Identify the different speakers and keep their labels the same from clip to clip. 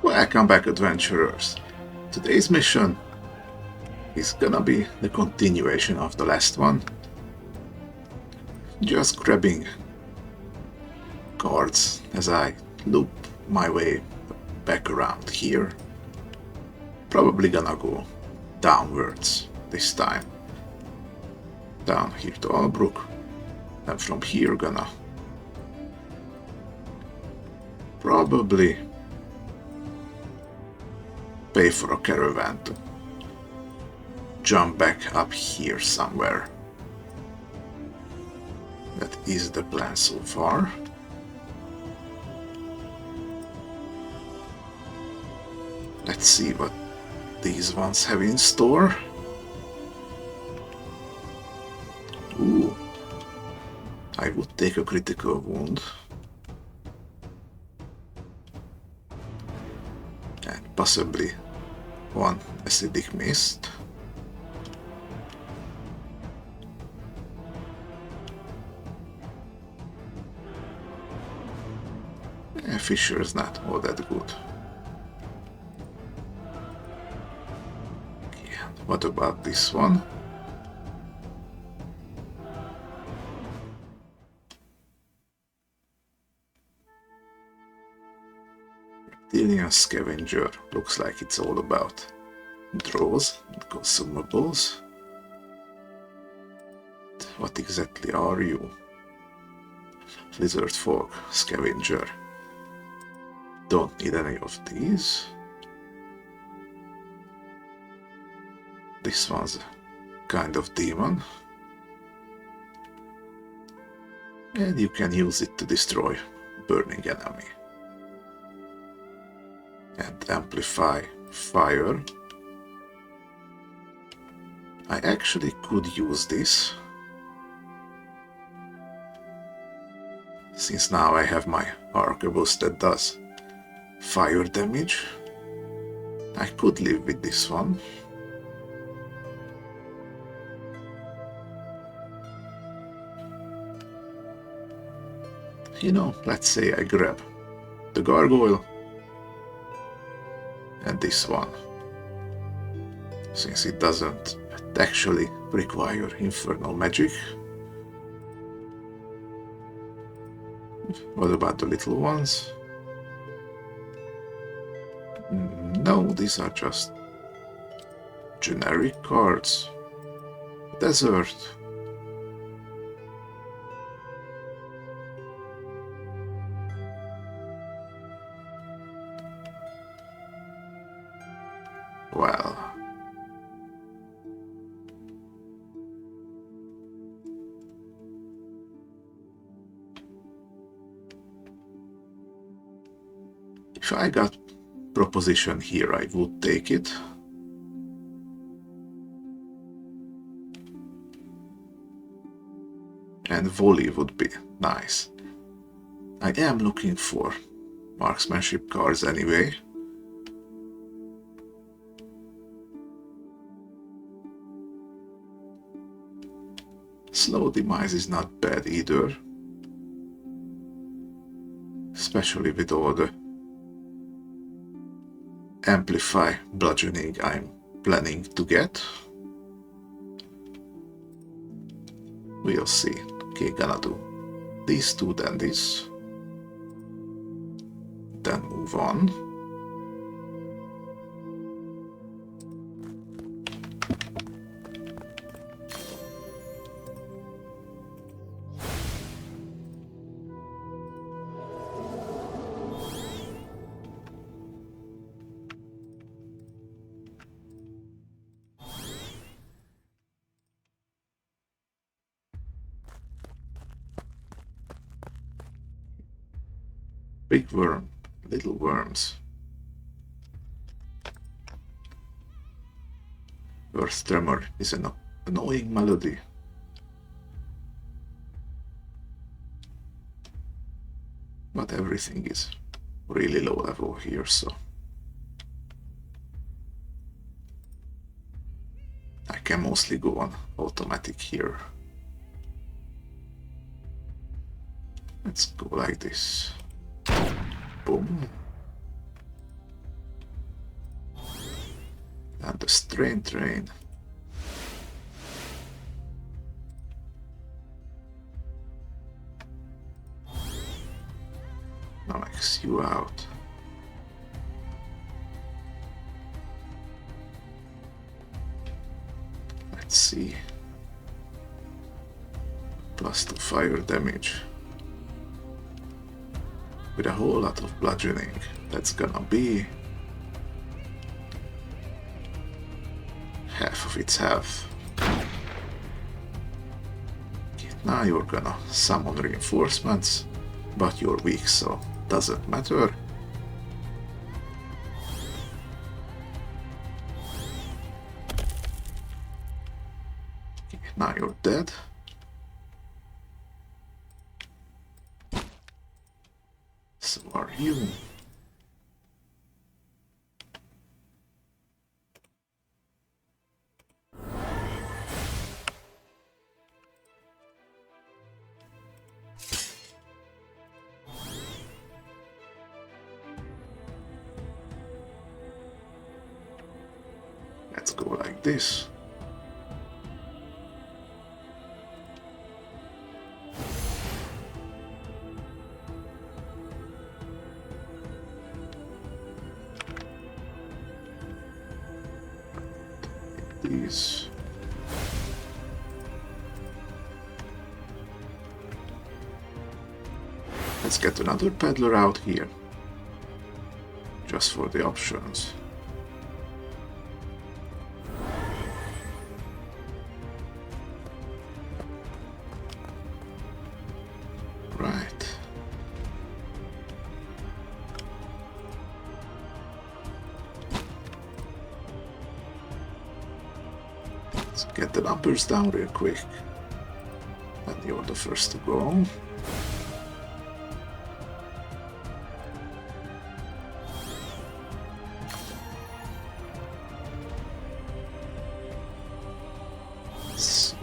Speaker 1: Welcome back, adventurers. Today's mission is gonna be the continuation of the last one. Just grabbing cards as I loop my way back around here. Probably gonna go downwards this time. Down here to Albrook. And from here gonna probably pay for a caravan to jump back up here somewhere. That is the plan so far. Let's see what these ones have in store. Ooh, I would take a critical wound. And possibly one acidic mist. Fisher is not all that good. Yeah, what about this one? Reptilian Scavenger. Looks like it's all about draws and consumables. What exactly are you? Lizard Folk Scavenger. Don't need any of these. This one's a kind of demon. And you can use it to destroy burning enemy. And amplify fire. I actually could use this. Since now I have my arquebus that does fire damage, I could live with this one. You know, let's say I grab the gargoyle and this one, since it doesn't actually require infernal magic. What about the little ones? No, these are just generic cards. Desert. Well, if I got proposition here, I would take it. And volley would be nice. I am looking for marksmanship cards anyway. Slow demise is not bad either. Especially with all the amplify bludgeoning I'm planning to get. We'll see. Okay, gonna do these two, then this. Then move on. Big worm, little worms. Earth tremor is an annoying melody. But everything is really low level here, so I can mostly go on automatic here. Let's go like this. Boom. And the strain train. Now X you out. Let's see. +2 fire damage. With a whole lot of bludgeoning. That's gonna be half of its health. Okay, now you're gonna summon reinforcements, but you're weak, so doesn't matter. Okay, now you're dead. So are you. Let's go like this. These. Let's get another peddler out here. Just for the options. Right. Let's get the numbers down real quick. And you're the first to go. Let's see.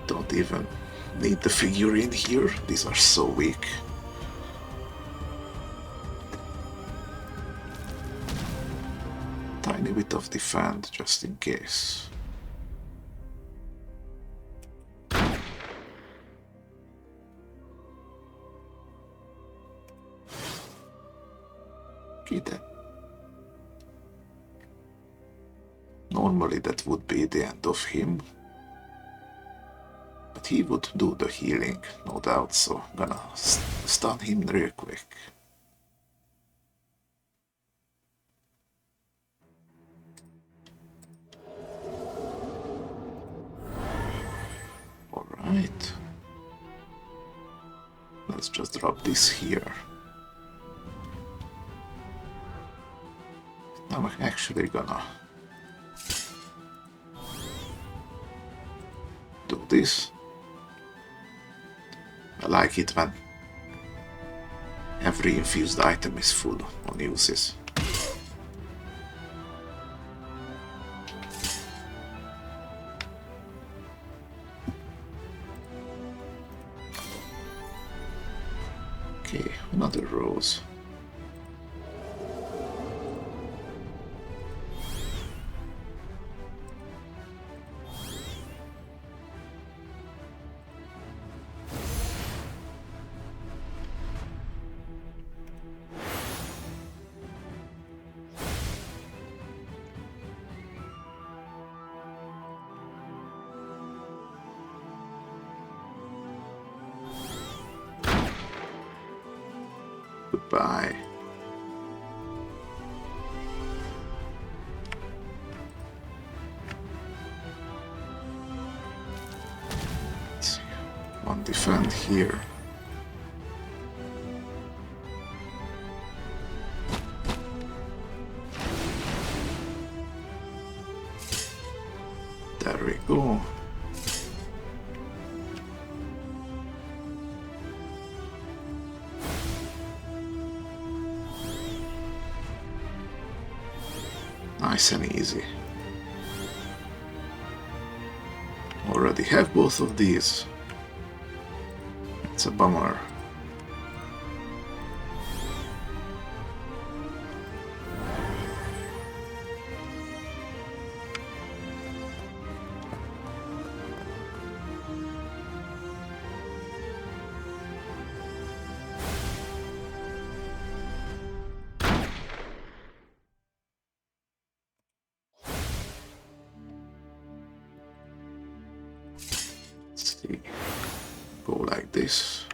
Speaker 1: Don't even need the figurine here. These are so weak. Tiny bit of defend just in case. Okay then. Normally that would be the end of him. But he would do the healing, no doubt, so I'm gonna stun him real quick. Alright. Let's just drop this here. Now I'm actually gonna do this. I like it when every infused item is full on uses. Okay, another rose. Goodbye. Let's see. One defend here. There we go. Nice and easy. Already have both of these. It's a bummer. See, go like this.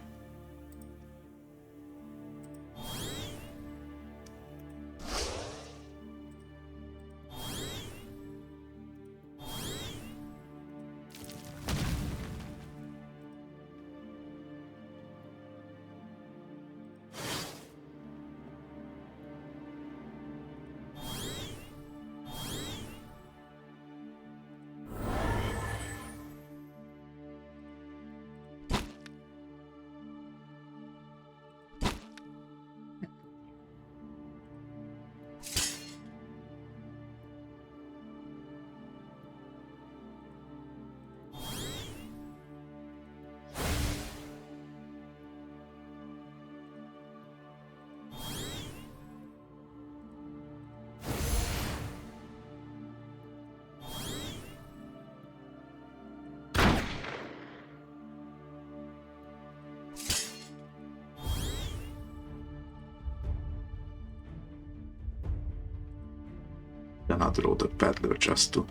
Speaker 1: Gonna draw the peddler just to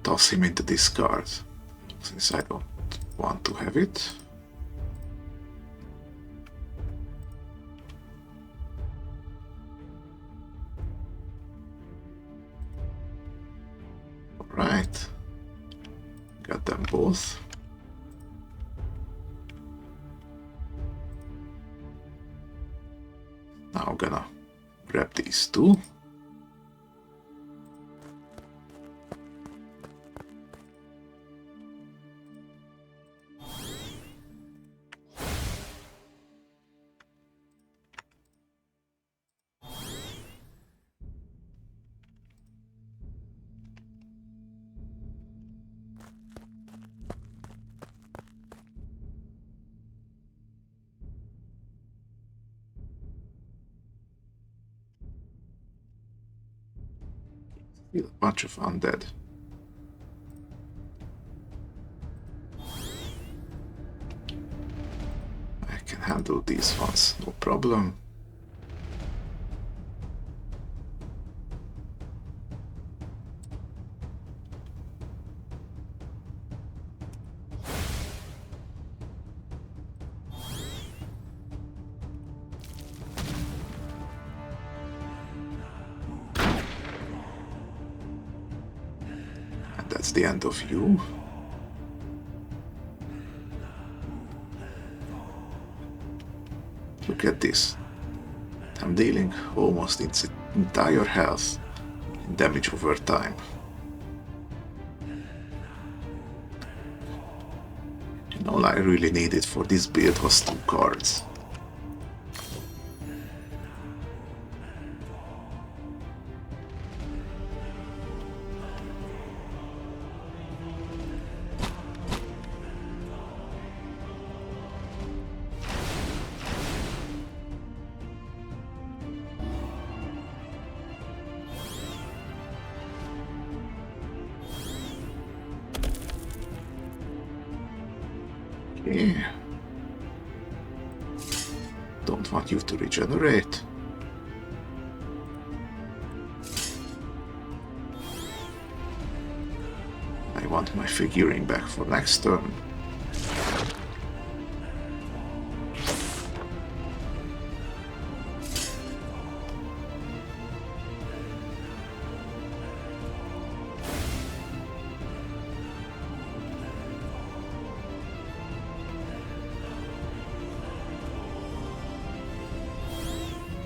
Speaker 1: toss him in the discard, since I don't want to have it. Alright, got them both. Now I'm gonna grab these two. A bunch of undead. I can handle these ones, no problem. That's the end of you. Look at this. I'm dealing almost its entire health in damage over time. And all I really needed for this build was 2 cards. Okay. Don't want you to regenerate. I want my figurine back for next turn.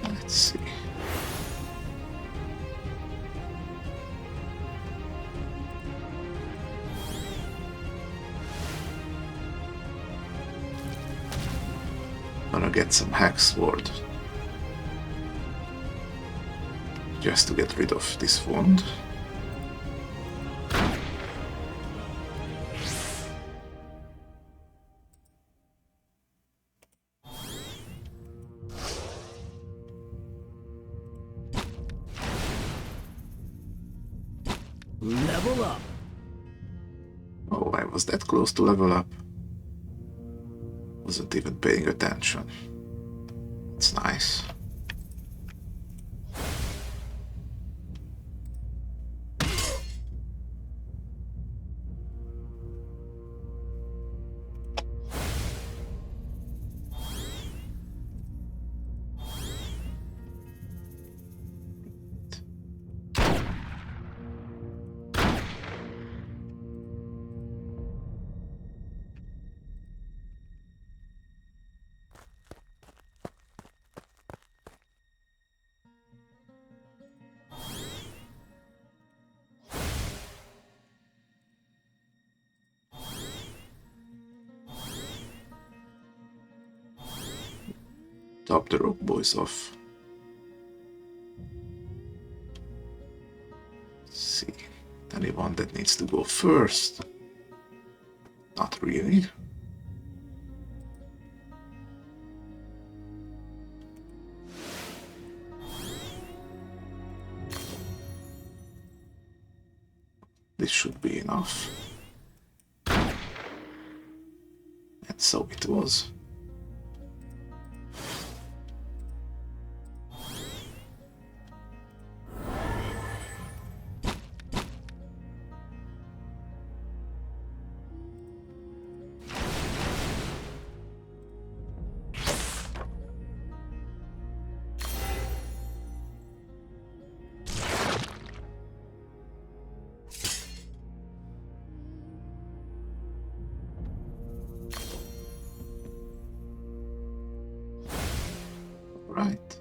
Speaker 1: Let's see. Gonna get some Hex Sword just to get rid of this wound.
Speaker 2: Level up.
Speaker 1: Oh, I was that close to level up. Wasn't even paying attention. It's nice. top the rock boys off. Let's see, anyone that needs to go first? Not really. This should be enough. And so it was. Right.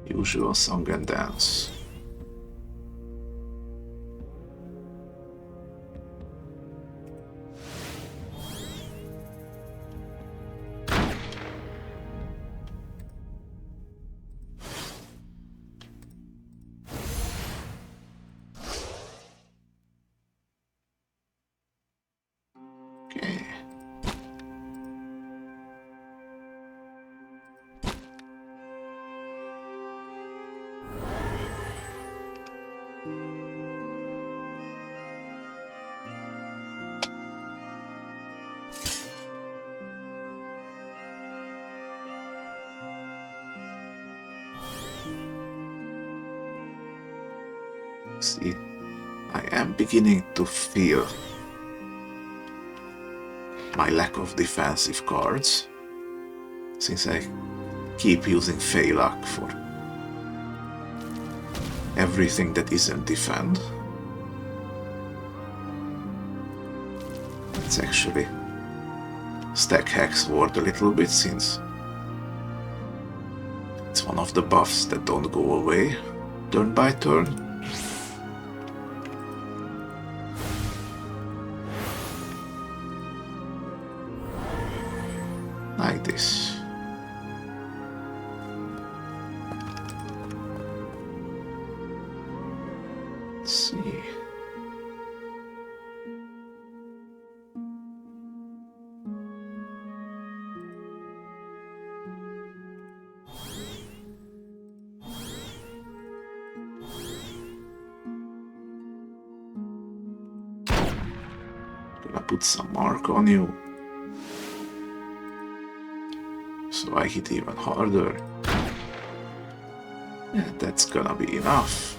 Speaker 1: Usual song and dance. Okay. See, I am beginning to feel my lack of defensive cards, since I keep using Feylak for everything that isn't defend. Let's actually stack Hexward a little bit, since it's one of the buffs that don't go away turn by turn. Like this. Let's see. Gonna put some mark on you, so I hit even harder. Yeah, that's gonna be enough.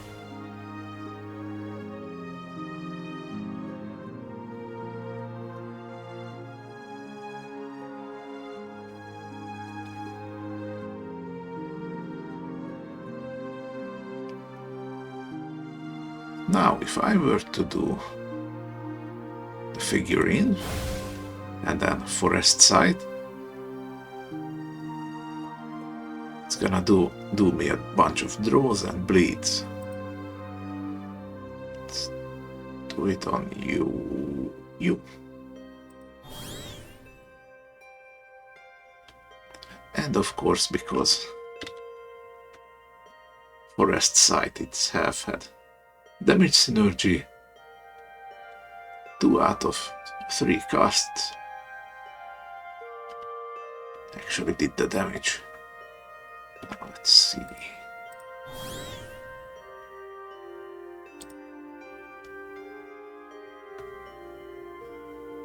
Speaker 1: Now, if I were to do the figurine and then forest side, it's gonna do me a bunch of draws and bleeds. Let's do it on you. And of course, because forest side it's half had damage synergy, 2 out of 3 casts actually did the damage. Now let's see.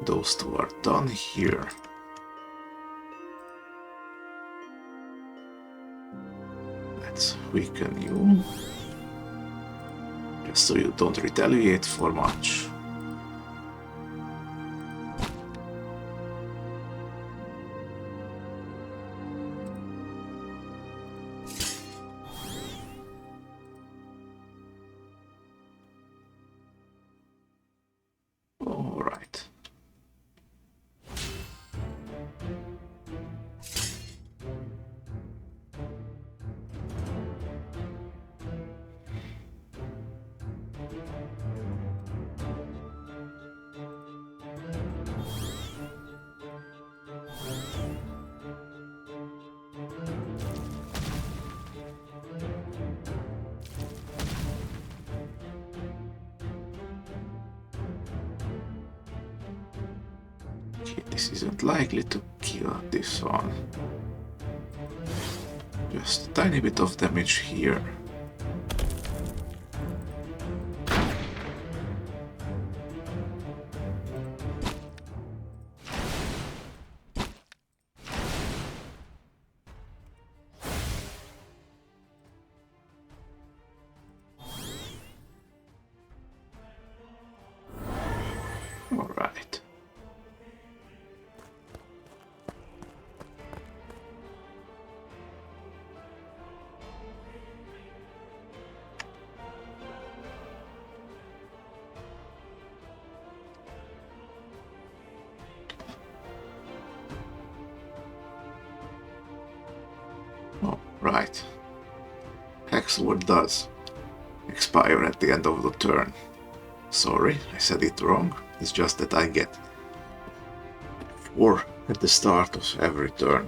Speaker 1: Those 2 are done here. Let's weaken you, just so you don't retaliate for much. All right. Okay, this isn't likely to kill this one. Just a tiny bit of damage here. All right. Oh, right. Hexward does expire at the end of the turn. Sorry, I said it wrong. It's just that I get 4 at the start of every turn.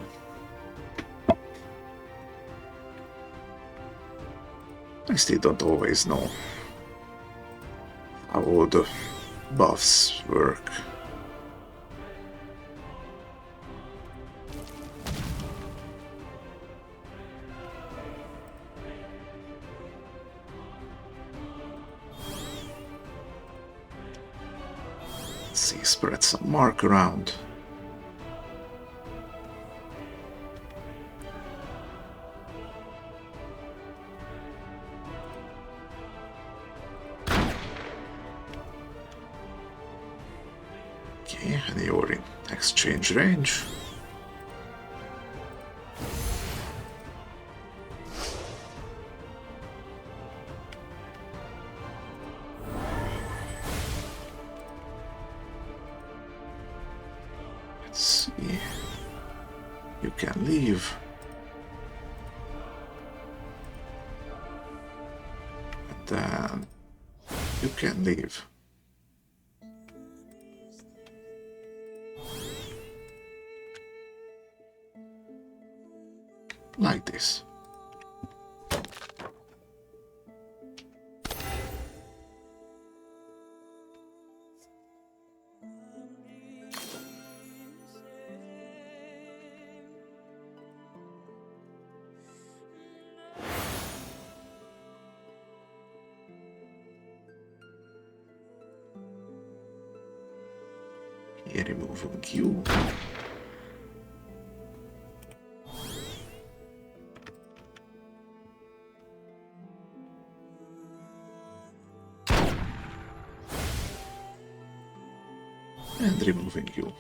Speaker 1: I still don't always know how all the buffs work. Let's see, spread some mark around. Okay, and you're in exchange range. Let's see. You can leave. And then you can leave. Like this. Here, removing you. And removing you.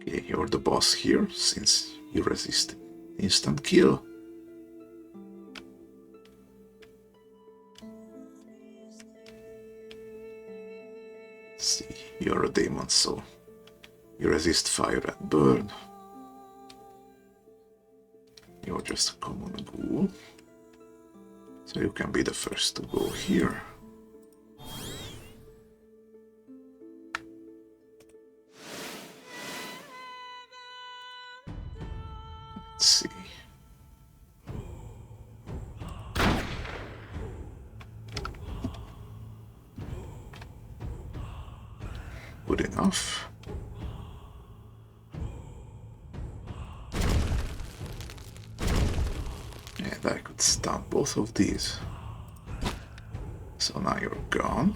Speaker 1: Okay, you're the boss here, since you resist instant kill. Let's see, you're a demon, so you resist fire and burn. You're just a common ghoul. So you can be the first to go here. Let's see. Good enough. And I could stun both of these. So now you're gone.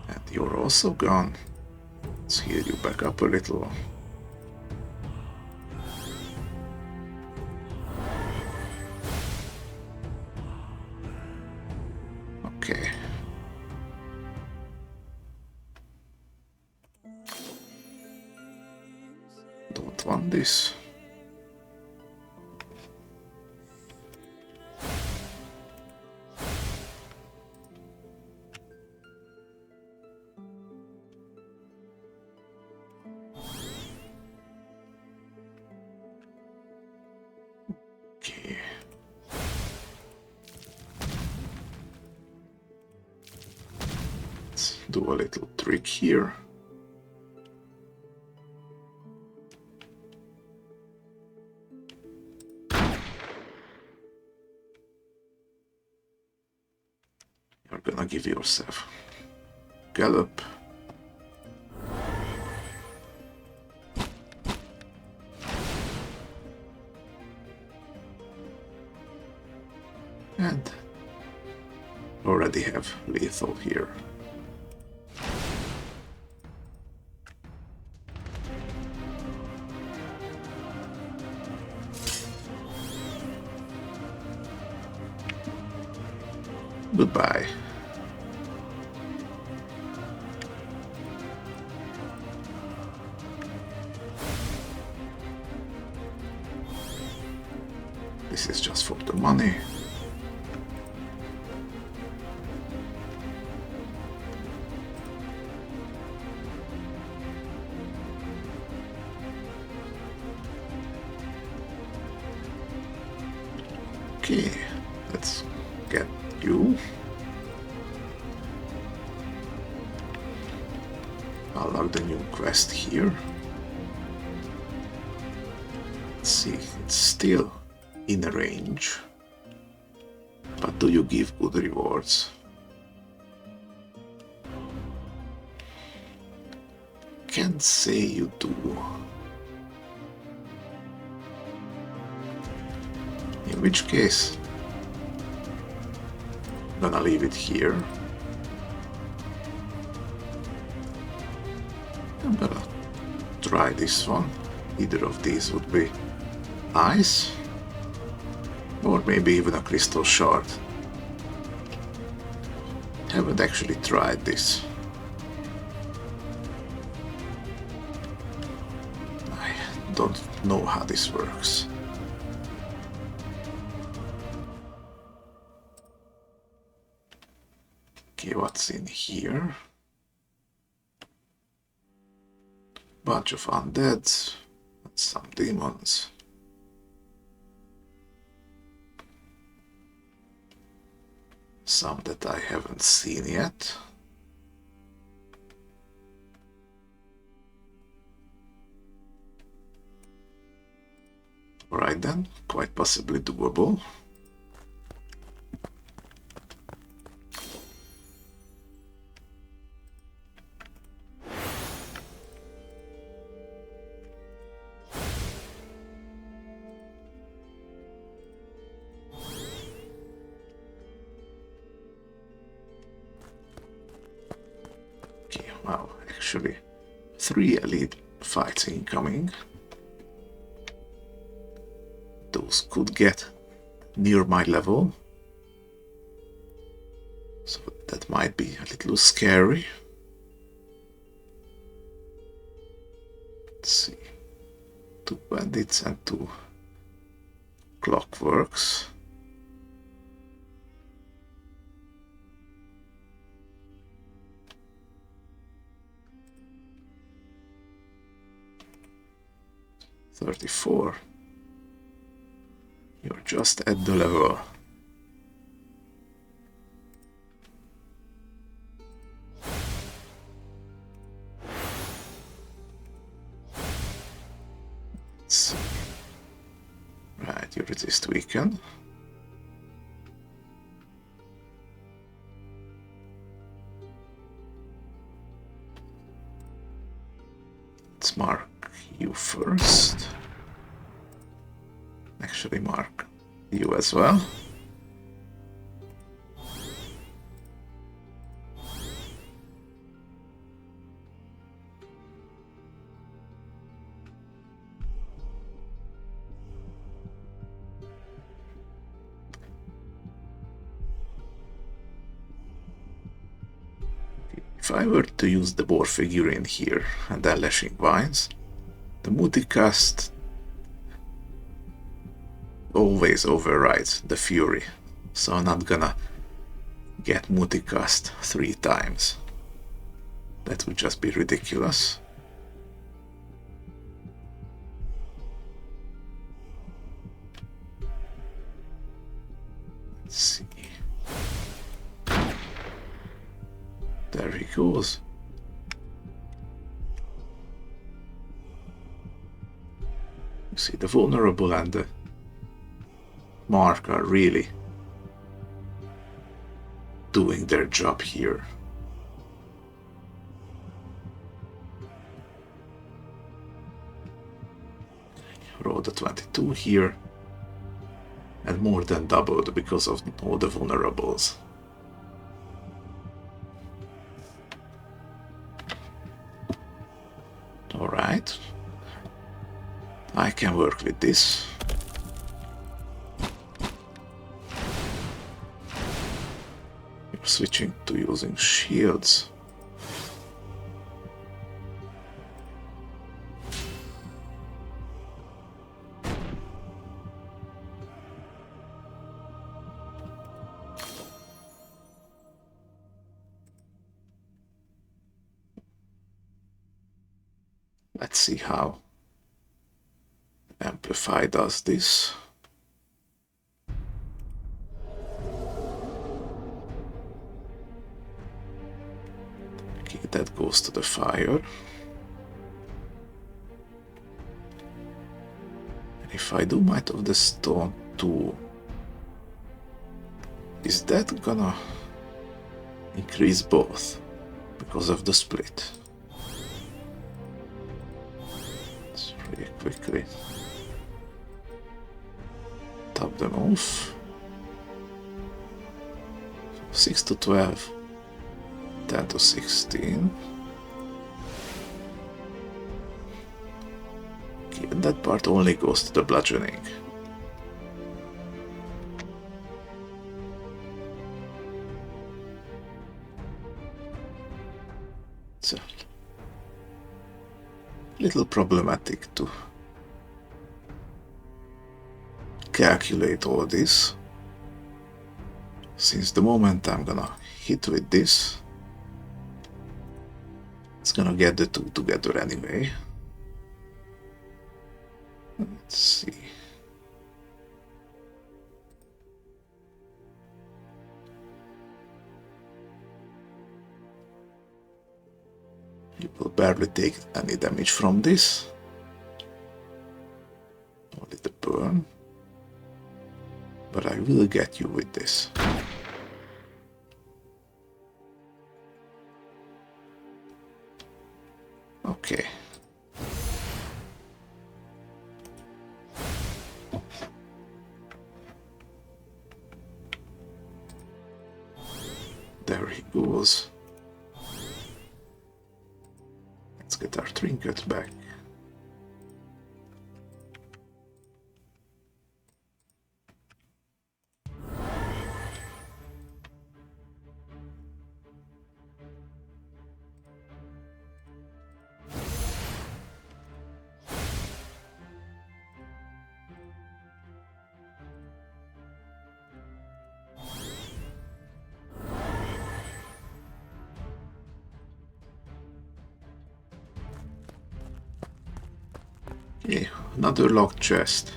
Speaker 1: And you're also gone. Let's heal you back up a little. Okay. Don't want this. Okay. Let's do a little trick here. You're gonna give yourself gallop. And already have lethal here. Goodbye. This is just for the money. Okay, let's get you. I'll log the new quest here. Let's see, it's still in range. But do you give good rewards? Can't say you do. In which case, I'm gonna leave it here. I'm gonna try this one. Either of these would be nice. Or maybe even a crystal shard. Haven't actually tried this. I don't know how this works. Okay, what's in here? Bunch of undead and some demons. Some that I haven't seen yet. Alright then, quite possibly doable. Wow, actually, 3 elite fights incoming. Those could get near my level. So that might be a little scary. Let's see. 2 bandits and 2 clockworks. $34. You're just at the level. Let's see. Right, you resist weaken. Let's mark you first. Actually mark you as well. If I were to use the boar figurine here and then lashing vines, the multicast always overrides the fury, so I'm not gonna get multicast 3 times. That would just be ridiculous. Let's see. There he goes. You see, the vulnerable and the mark are really doing their job here. Roll the 22 here, and more than doubled because of all the vulnerables. Alright, I can work with this. You're switching to using shields. Let's see how Amplify does this. Okay, that goes to the fire. And if I do Might of the Stone too, is that gonna increase both because of the split? Let's really quickly top them off. 6 to 12, 10 to 16. Okay, and that part only goes to the bludgeoning. It's a little problematic to calculate all this, since the moment I'm gonna hit with this, it's gonna get the two together anyway. Let's see. You will barely take any damage from this. Only the burn. But I will get you with this. Okay. There he goes. Let's get our trinket back. Okay, another locked chest.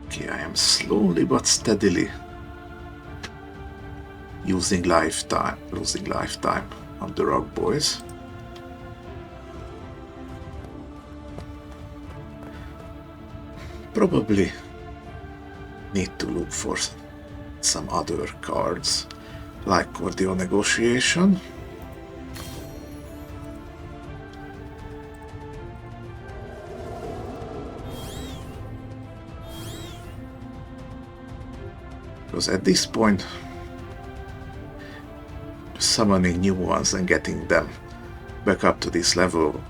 Speaker 1: Okay, I am slowly but steadily losing lifetime on the rock boys. Probably need to look for some other cards like cordial negotiation. Because at this point, summoning new ones and getting them back up to this level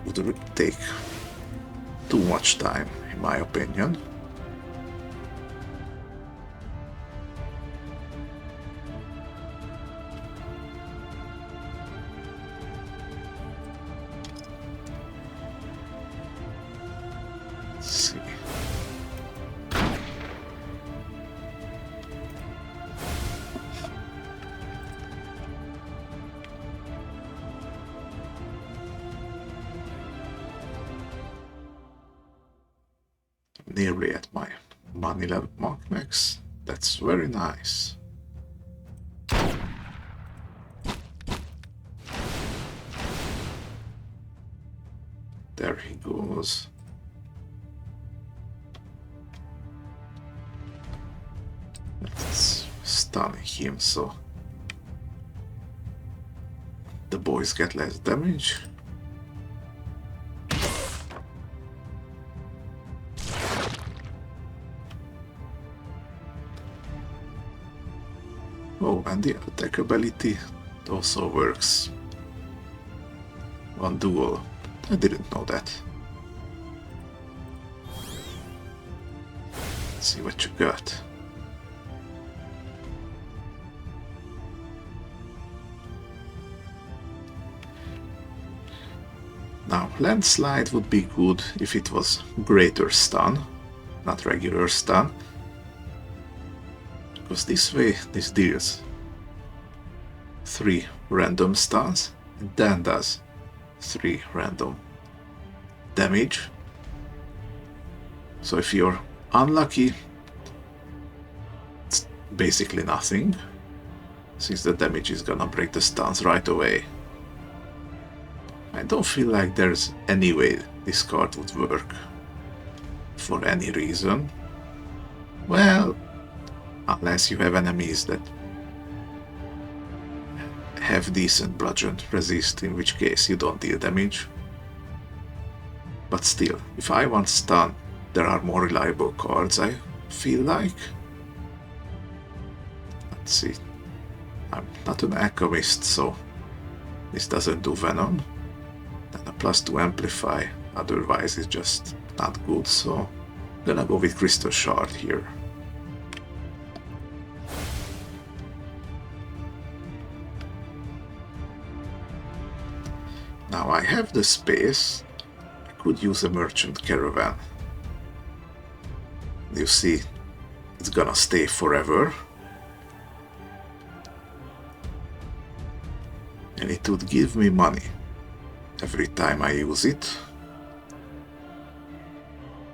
Speaker 1: would take too much time, in my opinion. Let's see. nearly at my money level max. That's very nice. There he goes. Let's stun him so the boys get less damage. Oh, and the attack ability also works on duel. I didn't know that. Let's see what you got. Now, landslide would be good if it was greater stun, not regular stun. Because this way, this deals 3 random stuns and then does 3 random damage. So if you're unlucky, it's basically nothing, since the damage is gonna break the stuns right away. I don't feel like there's any way this card would work for any reason. Well, unless you have enemies that have decent bludgeon resist, in which case you don't deal damage. But still, if I want stun, there are more reliable cards, I feel like. Let's see. I'm not an alchemist, so this doesn't do venom. And a +2 amplify, otherwise it's just not good, so I'm gonna go with crystal shard here. Now I have the space. I could use a merchant caravan. You see, it's gonna stay forever. And it would give me money every time I use it.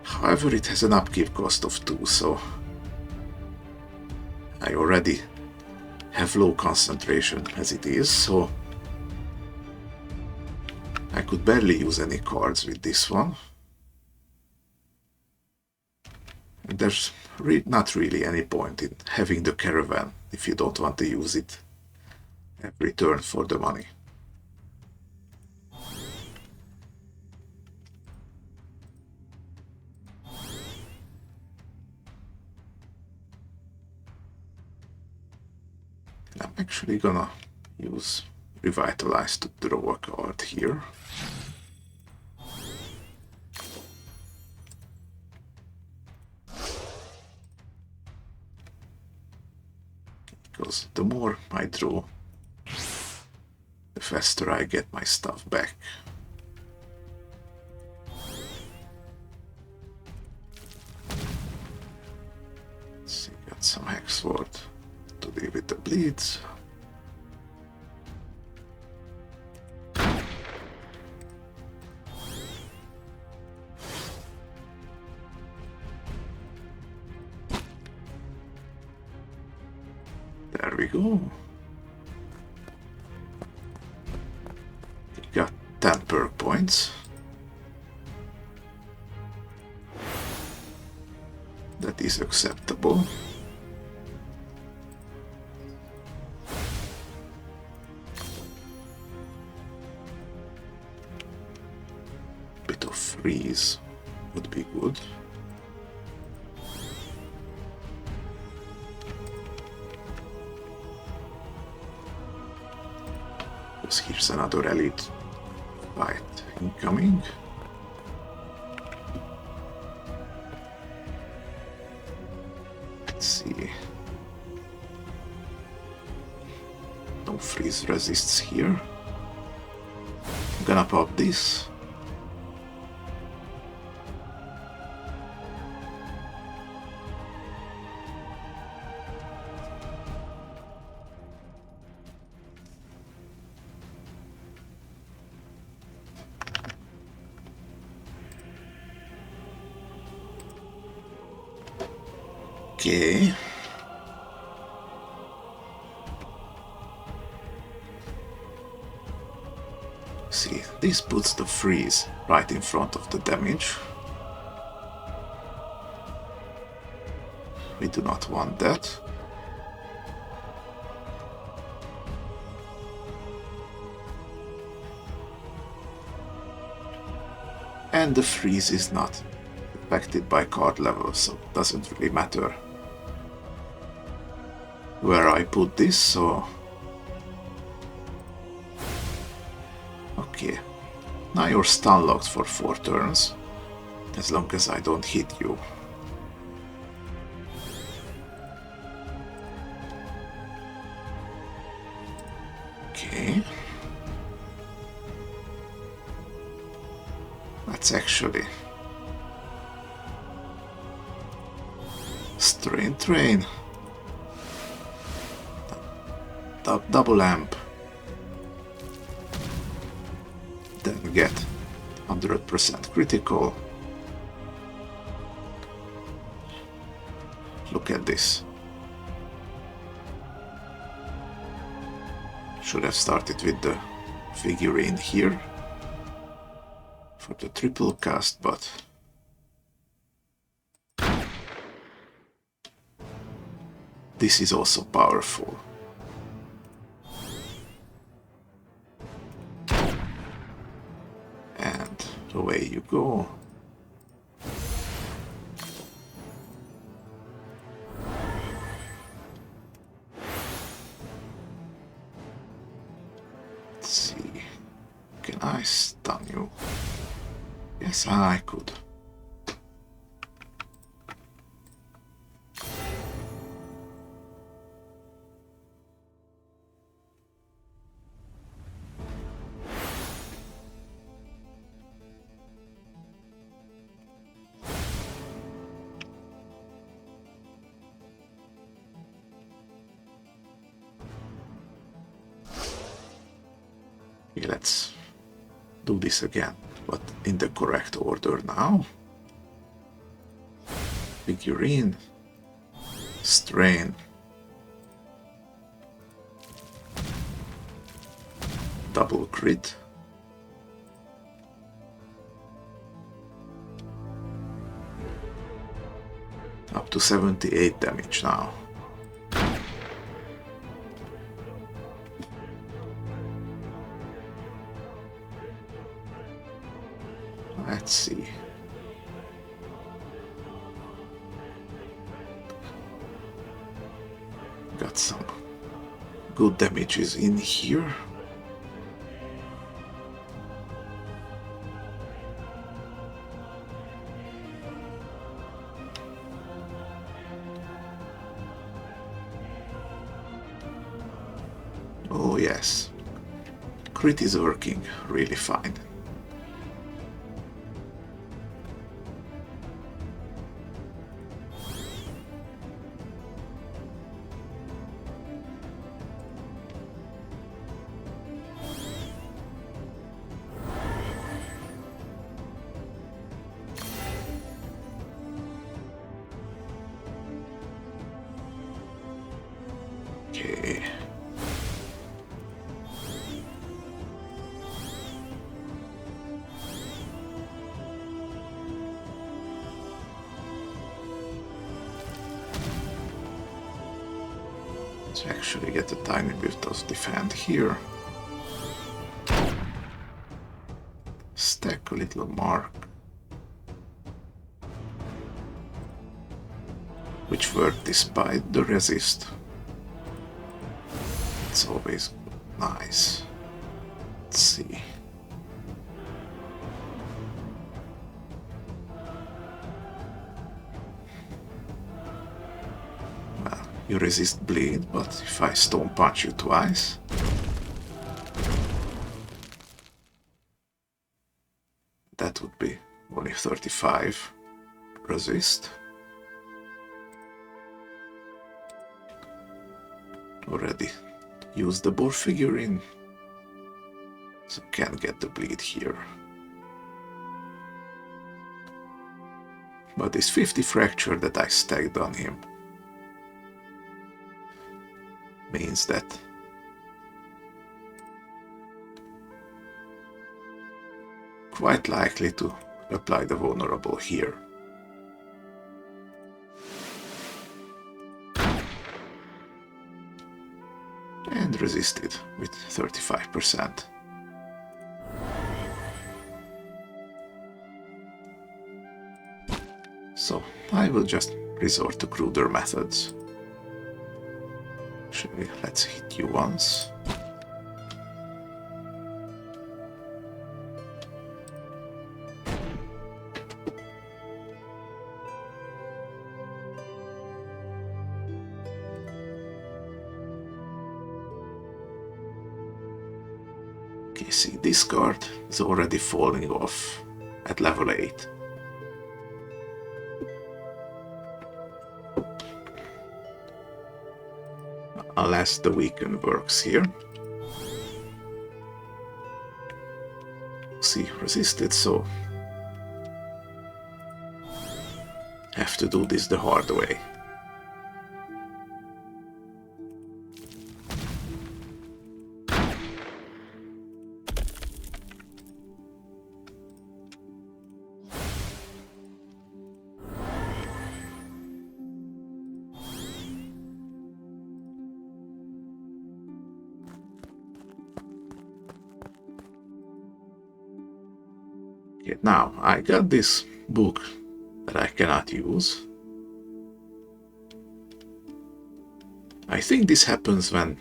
Speaker 1: However, it has an upkeep cost of 2, so I already have low concentration as it is, so I could barely use any cards with this one. And there's not really any point in having the caravan if you don't want to use it every turn for the money. And I'm actually gonna use Revitalize to draw a card here. Because the more I draw, the faster I get my stuff back. Let's see, got some Hexward to deal with the bleeds. There we go. Got 10 perk points. That is acceptable. Bit of freeze would be good. Because here's another elite fight incoming. Let's see. No freeze resists here. I'm gonna pop this. Okay. See, this puts the freeze right in front of the damage. We do not want that. And the freeze is not affected by card level, so it doesn't really matter where I put this, so... Okay. Now you're stun locked for 4 turns, as long as I don't hit you. Okay. Let's actually... Train. Double amp. Then get 100% critical. Look at this. Should have started with the figurine here for the triple cast, but this is also powerful. And away you go. Let's see. Can I stun you? Yes, I could. Okay, let's do this again, but in the correct order now. Figurine, strain, double crit, up to 78 damage now. Let's see. Got some good damages in here. Oh yes, crit is working really fine. Okay. Let's actually get a tiny bit of defend here. Stack a little mark. Which worked despite the resist. It's always nice. Let's see. Well, you resist bleed, but if I stone punch you twice, that would be only 35 resist. Already use the boar figurine, so can't get the bleed here. But this 50 fracture that I stacked on him means that quite likely to apply the vulnerable here. And resisted with 35%. So I will just resort to cruder methods. Actually, let's hit you once. Okay, see, this card is already falling off at level 8. Unless the weaken works here. See, resisted, so have to do this the hard way. Okay, now I got this book that I cannot use. I think this happens when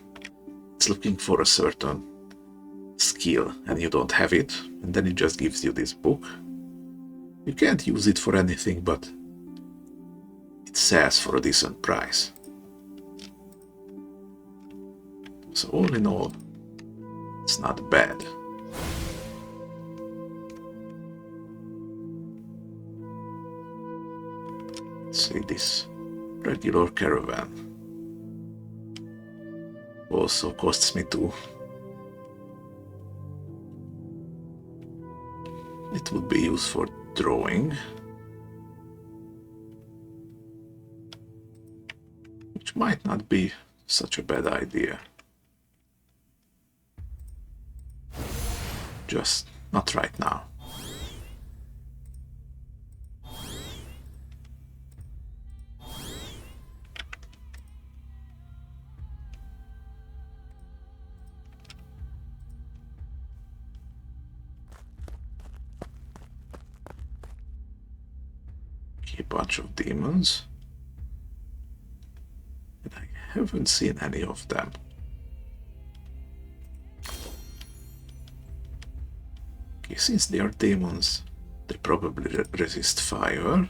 Speaker 1: it's looking for a certain skill and you don't have it, and then it just gives you this book. You can't use it for anything, but it sells for a decent price. So all in all, it's not bad. Let's see, this regular caravan also costs me 2. It would be used for drawing, which might not be such a bad idea. Just not right now. A bunch of demons, and I haven't seen any of them. Okay, since they are demons, they probably resist fire.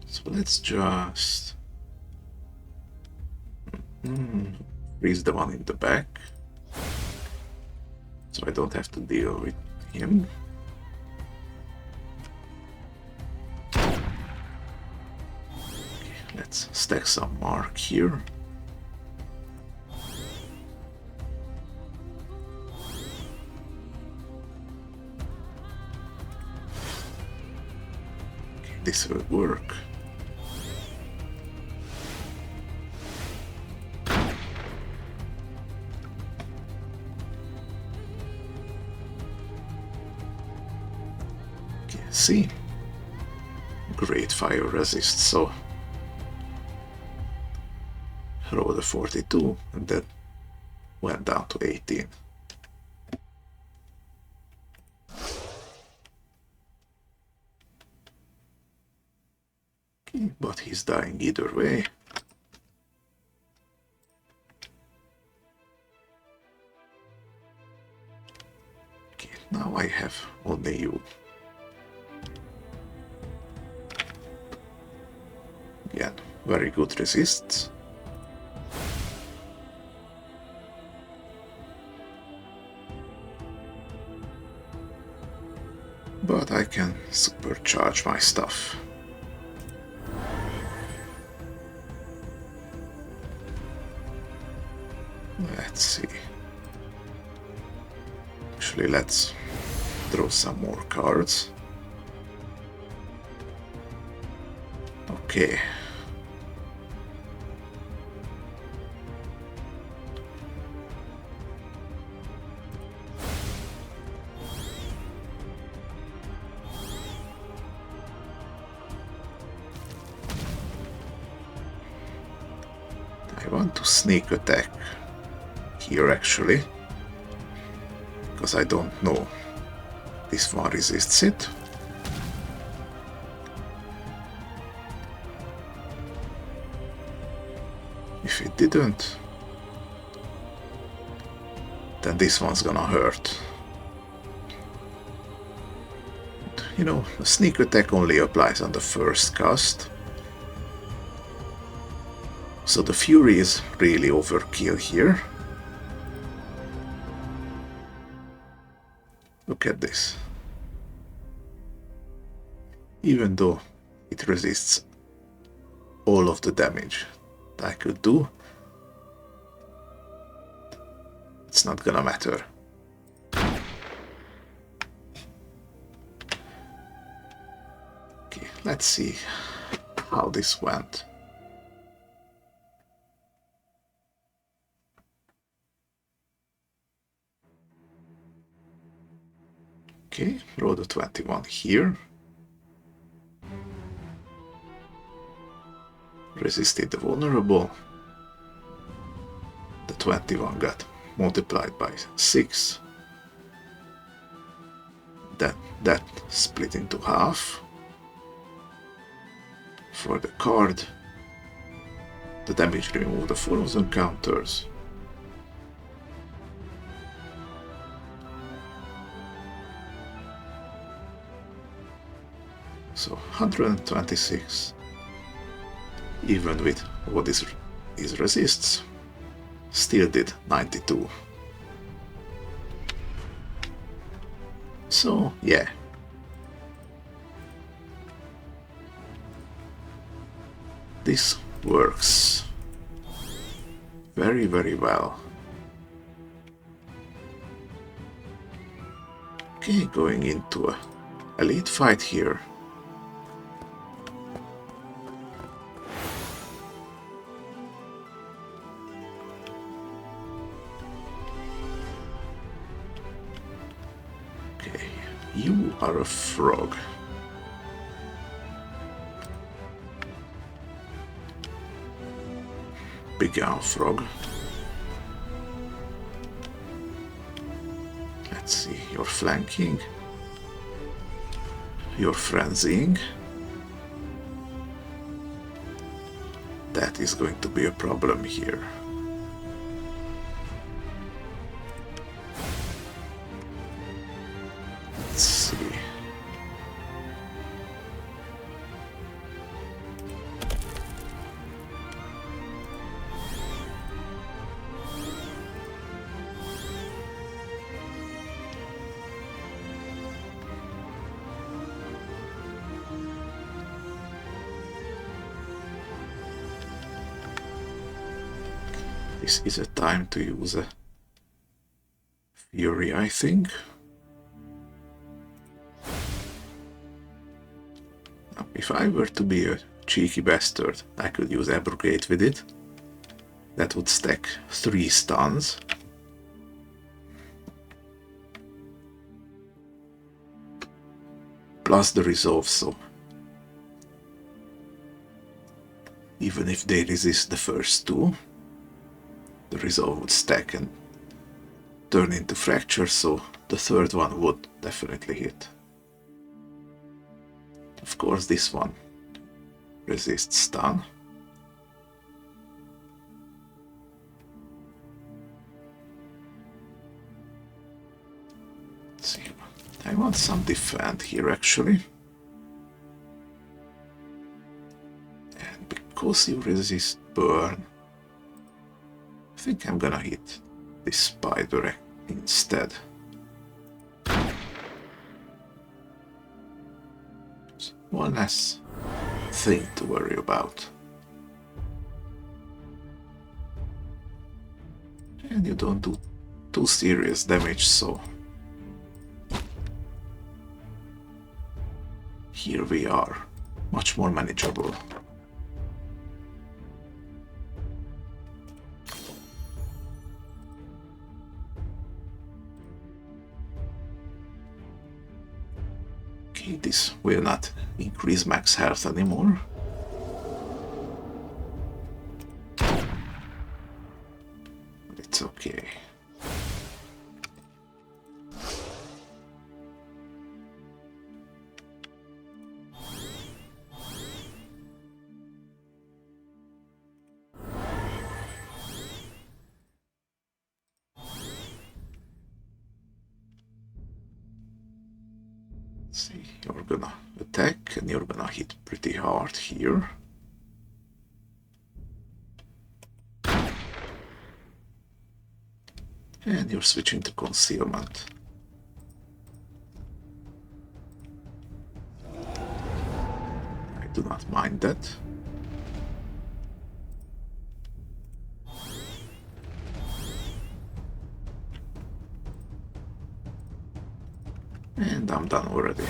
Speaker 1: So let's just freeze the one in the back, so I don't have to deal with him. Let's stack some mark here. Okay, this will work. Okay, see? Great fire resist, so rolled a 42 and then went down to 18. Okay, but he's dying either way. Okay, now I have only you. Again, very good resists. But I can supercharge my stuff. Let's see. Actually, let's draw some more cards. Okay. I want to sneak attack here actually, because I don't know. This one resists it. If it didn't, then this one's gonna hurt. You know, a sneak attack only applies on the first cast. So the Fury is really overkill here. Look at this. Even though it resists all of the damage that I could do, it's not gonna matter. Okay, let's see how this went. Okay, roll the 21 here. Resisted the vulnerable. The 21 got multiplied by 6. That split into half. For the card, the damage removed the frozen counters. So 126, even with what is resists, still did 92. So yeah. This works very, very well. Okay, going into a elite fight here. Okay, you are a frog. Big owl frog. Let's see, you're flanking. You're frenzying. That is going to be a problem here. Let's see. This is a time to use a Fury, I think. Now, if I were to be a cheeky bastard, I could use Abrogate with it. That would stack 3 stuns. Plus the resolve, so even if they resist the first 2, the resolve would stack and turn into fracture, so the third one would definitely hit. Of course, this one resists stun. Let's see. I want some defend here actually. And because you resist burn, I think I'm gonna hit this spider instead. One less thing to worry about. And you don't do too serious damage, so here we are, much more manageable. Okay, this will not increase max health anymore. See, you're gonna attack and you're gonna hit pretty hard here. And you're switching to concealment. I do not mind that. And I'm done already.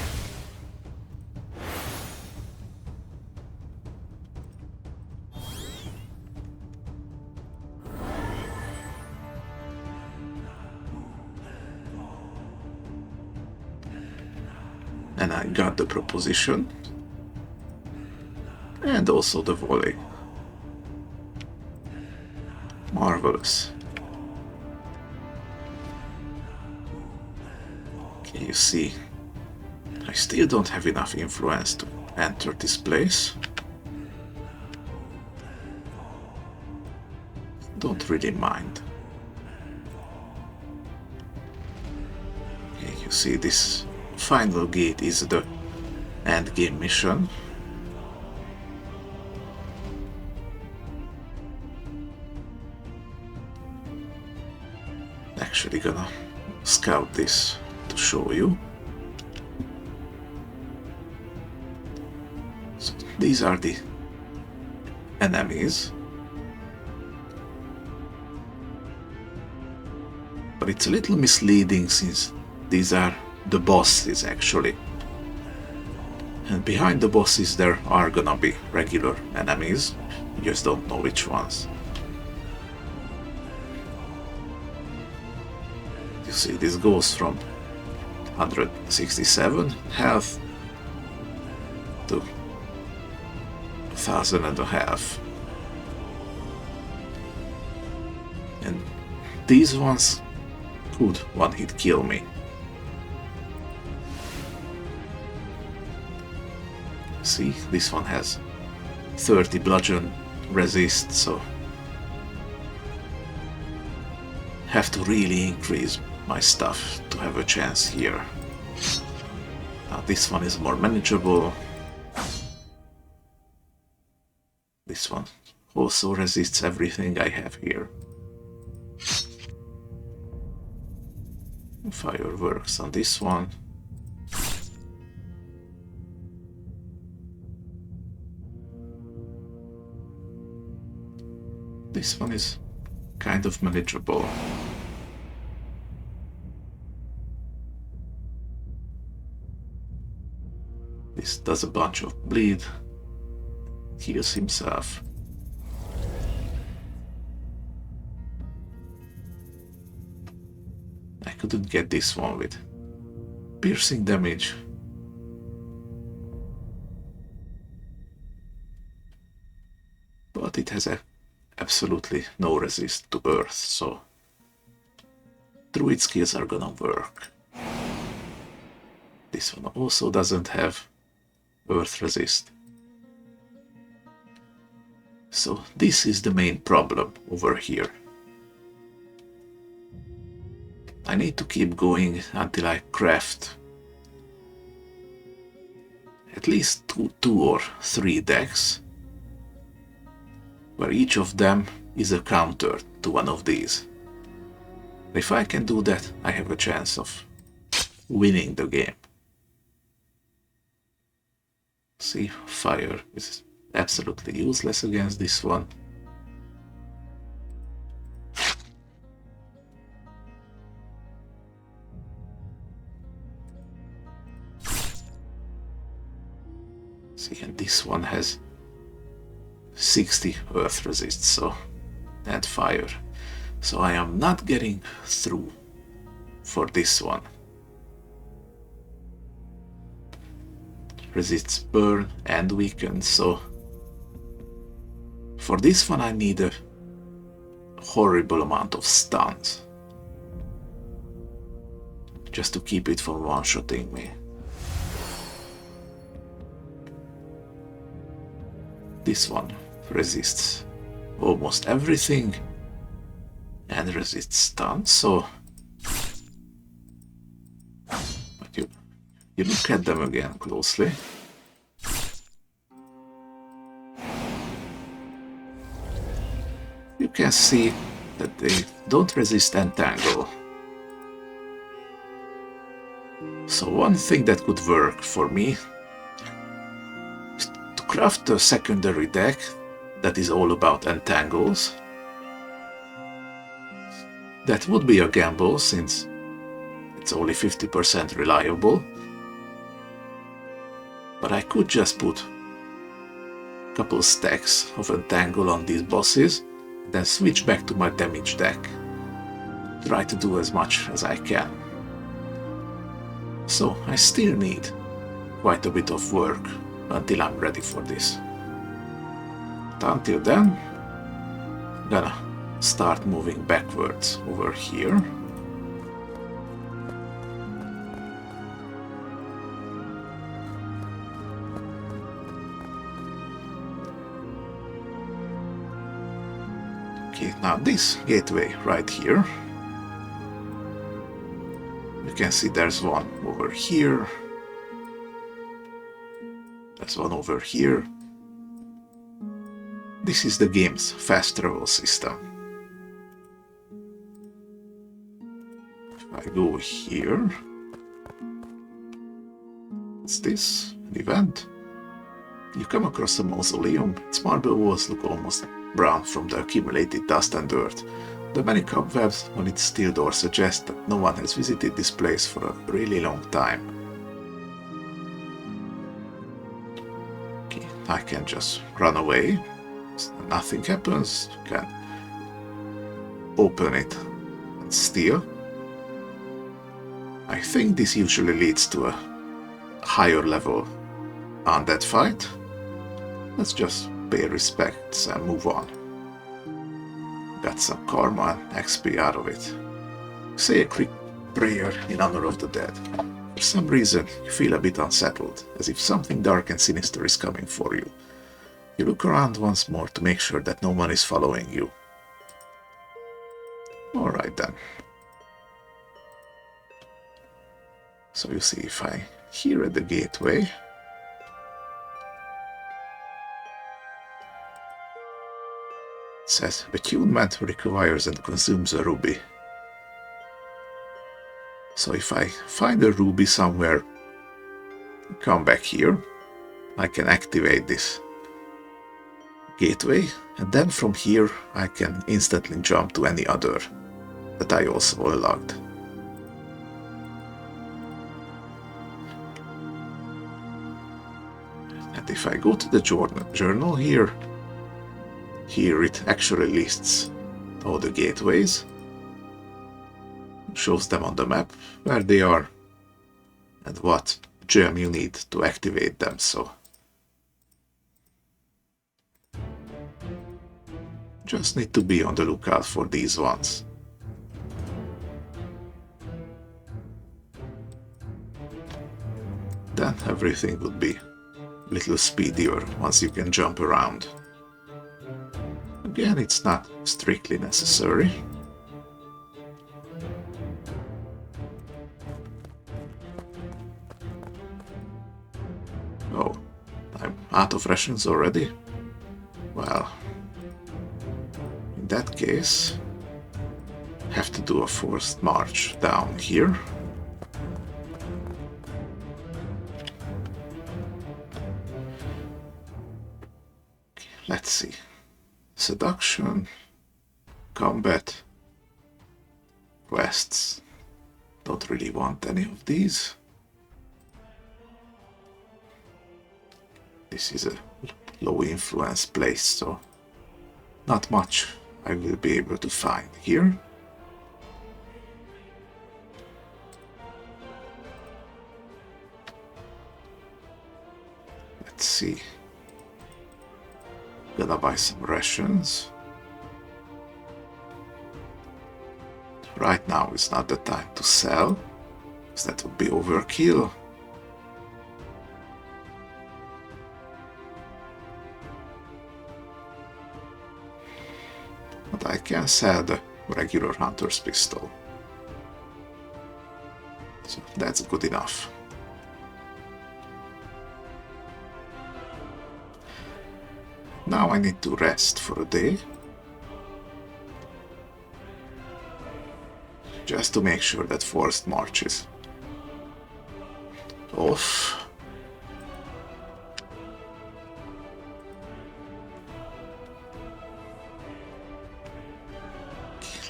Speaker 1: And I got the proposition. And also the volley. Marvelous. Okay, you see, I still don't have enough influence to enter this place. Don't really mind. Okay, you see, this final gate is the end game mission. Actually gonna scout this to show you. So these are the enemies. But it's a little misleading since these are the bosses actually. And behind the bosses there are gonna be regular enemies. You just don't know which ones. You see, this goes from 167 health to 1,500. And these ones could one-hit kill me. See, this one has 30 bludgeon resist, so have to really increase my stuff to have a chance here. Now this one is more manageable. This one also resists everything I have here. Fireworks on this one. This one is kind of manageable. This does a bunch of bleed, heals himself. I couldn't get this one with piercing damage. But it has absolutely no resist to earth, so Druid skills are gonna work. This one also doesn't have earth resist. So this is the main problem over here. I need to keep going until I craft at least two or three decks where each of them is a counter to one of these. If I can do that, I have a chance of winning the game. See, fire is absolutely useless against this one. See, and this one has 60 earth resist, so, and fire. So I am not getting through for this one. Resists burn and weaken, so for this one I need a horrible amount of stuns just to keep it from one-shotting me. This one resists almost everything and resists stun, so but you need look at them again closely. You can see that they don't resist entangle. So one thing that could work for me is to craft a secondary deck that is all about entangles. That would be a gamble since it's only 50% reliable. But I could just put a couple stacks of entangle on these bosses, then switch back to my damage deck. Try to do as much as I can. So I still need quite a bit of work until I'm ready for this. But until then, I'm gonna start moving backwards over here. Okay, now this gateway right here, you can see there's one over here, there's one over here. This is the game's fast travel system. If I go here, what's this? An event? You come across a mausoleum. Its marble walls look almost brown from the accumulated dust and dirt. The many cobwebs on its steel door suggest that no one has visited this place for a really long time. Okay, I can just run away. Nothing happens. You can open it and steal. I think this usually leads to a higher level undead fight. Let's just pay respects and move on. Got some karma and XP out of it. Say a quick prayer in honor of the dead. For some reason, you feel a bit unsettled, as if something dark and sinister is coming for you. You look around once more to make sure that no one is following you. Alright then. So you see, if I here at the gateway, it says attunement requires and consumes a ruby. So if I find a ruby somewhere, come back here, I can activate this gateway, and then from here I can instantly jump to any other that I also unlocked. And if I go to the journal here, it actually lists all the gateways, shows them on the map where they are and what gem you need to activate them. So just need to be on the lookout for these ones. Then everything would be a little speedier once you can jump around. Again, it's not strictly necessary. Oh, I'm out of rations already? Well, in that case, I have to do a forced march down here. Let's see. Seduction, combat, quests. Don't really want any of these. This is a low influence place, so not much I will be able to find here. Let's see. Gonna buy some rations. Right now is not the time to sell, because that would be overkill. But I can sell the regular hunter's pistol. So that's good enough. Now I need to rest for a day. Just to make sure that forced march is off.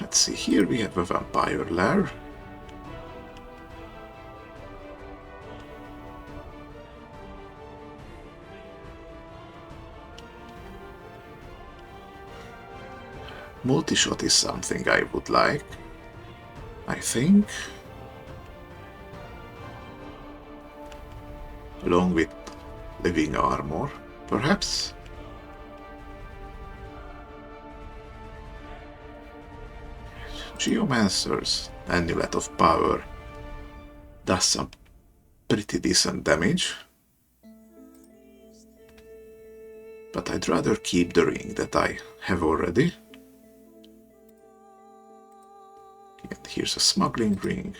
Speaker 1: Let's see, here we have a vampire lair. Multi-shot is something I would like, I think. Along with living armor, perhaps. Geomancer's Amulet of Power does some pretty decent damage. But I'd rather keep the ring that I have already. And here's a smuggling ring.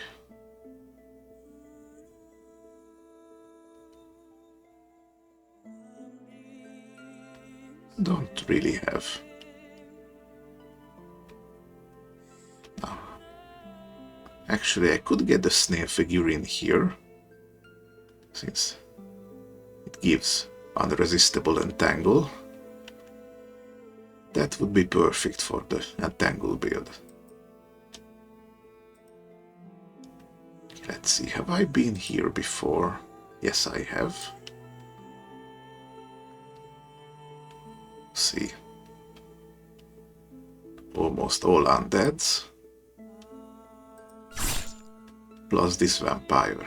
Speaker 1: Don't really have. No. Actually, I could get the snail figurine here, since it gives unresistible entangle. That would be perfect for the entangle build. Let's see, have I been here before? Yes, I have. See. Almost all undeads. Plus this vampire.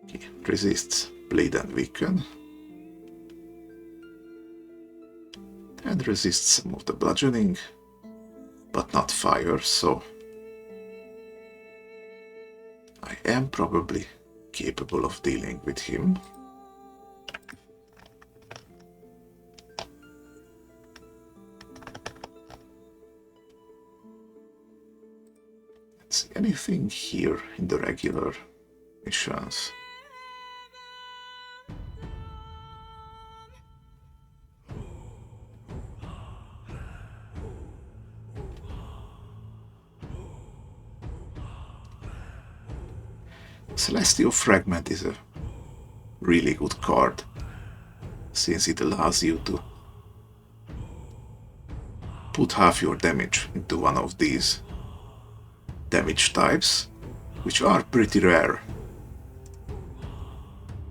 Speaker 1: Okay, resists bleed and weaken. And resists some of the bludgeoning, but not fire, so I am probably capable of dealing with him. Let's see, anything here in the regular missions? Celestial Fragment is a really good card, since it allows you to put half your damage into one of these damage types, which are pretty rare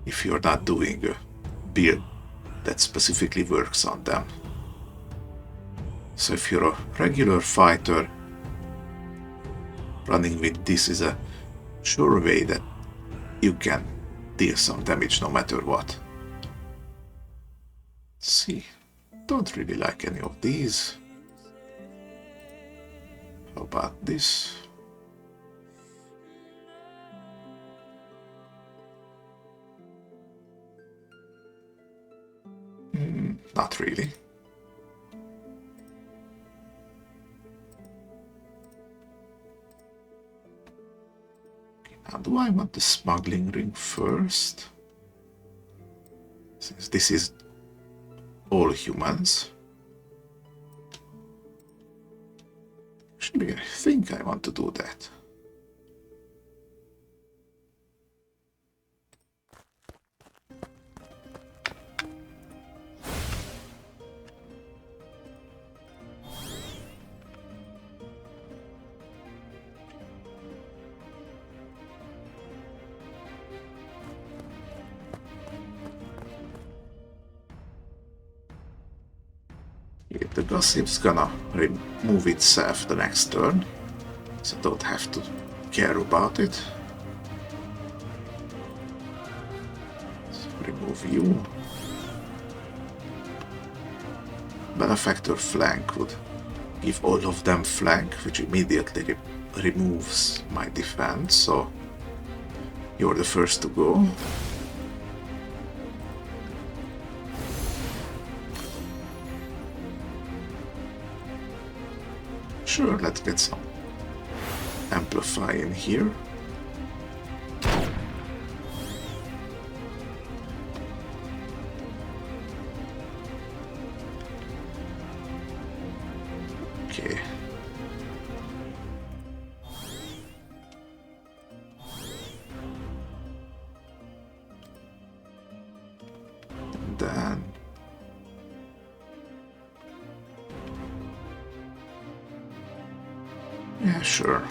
Speaker 1: if you're not doing a build that specifically works on them. So if you're a regular fighter, running with this is a sure way that you can deal some damage no matter what. Let's see, don't really like any of these. How about this? Not really. Now, do I want the smuggling ring first? Since this is all humans. Actually, I think I want to do that. The gossip's gonna remove itself the next turn, so don't have to care about it. So remove you. Benefactor flank would give all of them flank, which immediately removes my defense, so you're the first to go. Sure, let's get some amplify in here. Okay. And then yeah, sure.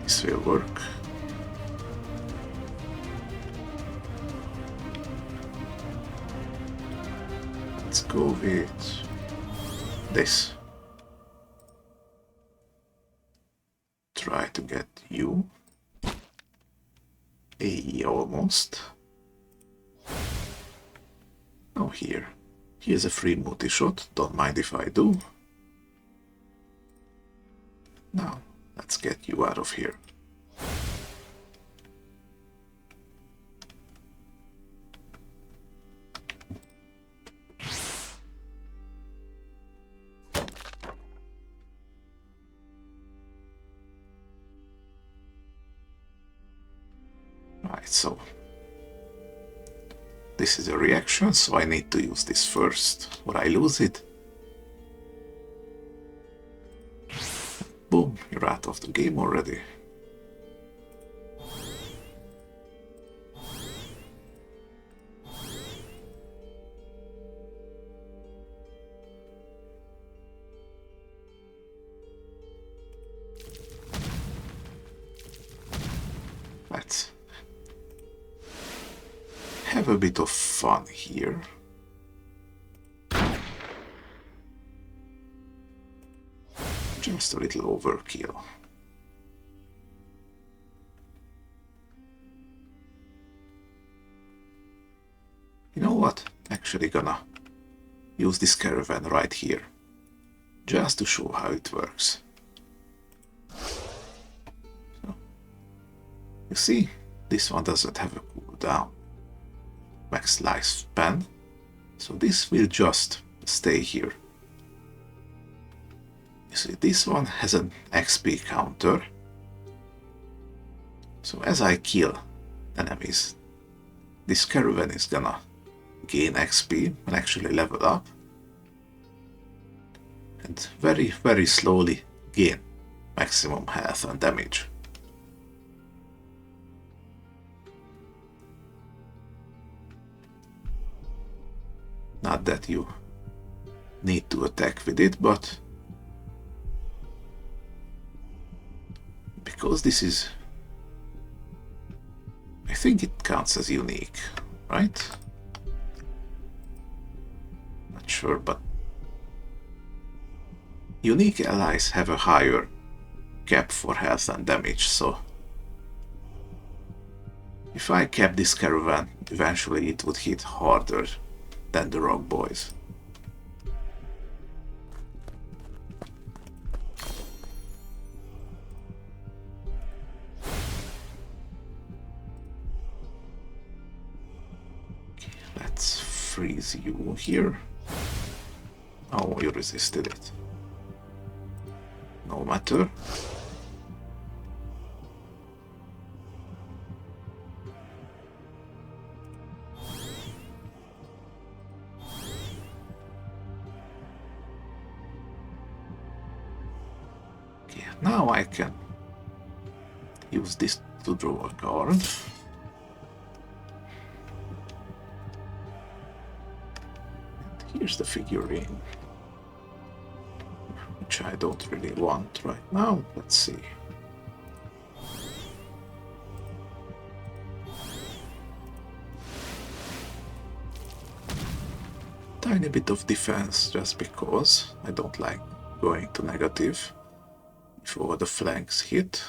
Speaker 1: This will work. Let's go with this. Try to get you. Hey, almost. Oh, here. Here's a free multi-shot. Don't mind if I do. Now, let's get you out of here. Right, so this is a reaction, so I need to use this first, or I lose it. Boom, you're out of the game already. Let's have a bit of fun here. Just a little overkill. You know what? Actually gonna use this caravan right here. Just to show how it works. So, you see, this one doesn't have a cooldown. Max lifespan. So this will just stay here. You see, this one has an XP counter. So as I kill enemies, this caravan is gonna gain XP and actually level up. And very, very slowly gain maximum health and damage. Not that you need to attack with it, but because this is, I think it counts as unique, right? Not sure, but unique allies have a higher cap for health and damage, so if I cap this caravan, eventually it would hit harder than the rock boys. Okay, let's freeze you here. Oh, you resisted it. No matter. Okay, now I can use this to draw a card. And here's the figurine, which I don't really want right now. Let's see. Tiny bit of defense just because I don't like going to negative before the flanks hit.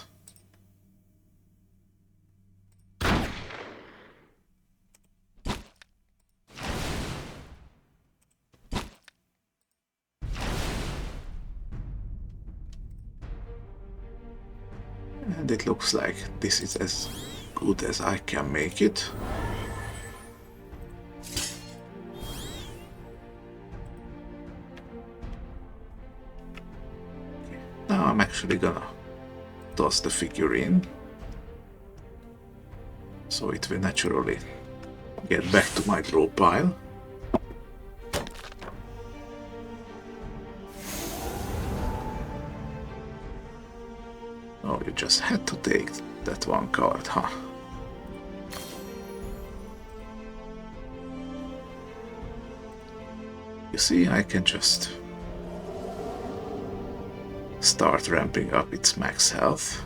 Speaker 1: And it looks like this is as good as I can make it. actually gonna toss the figurine, so it will naturally get back to my draw pile. Oh, you just had to take that one card, huh? You see, I can just start ramping up its max health.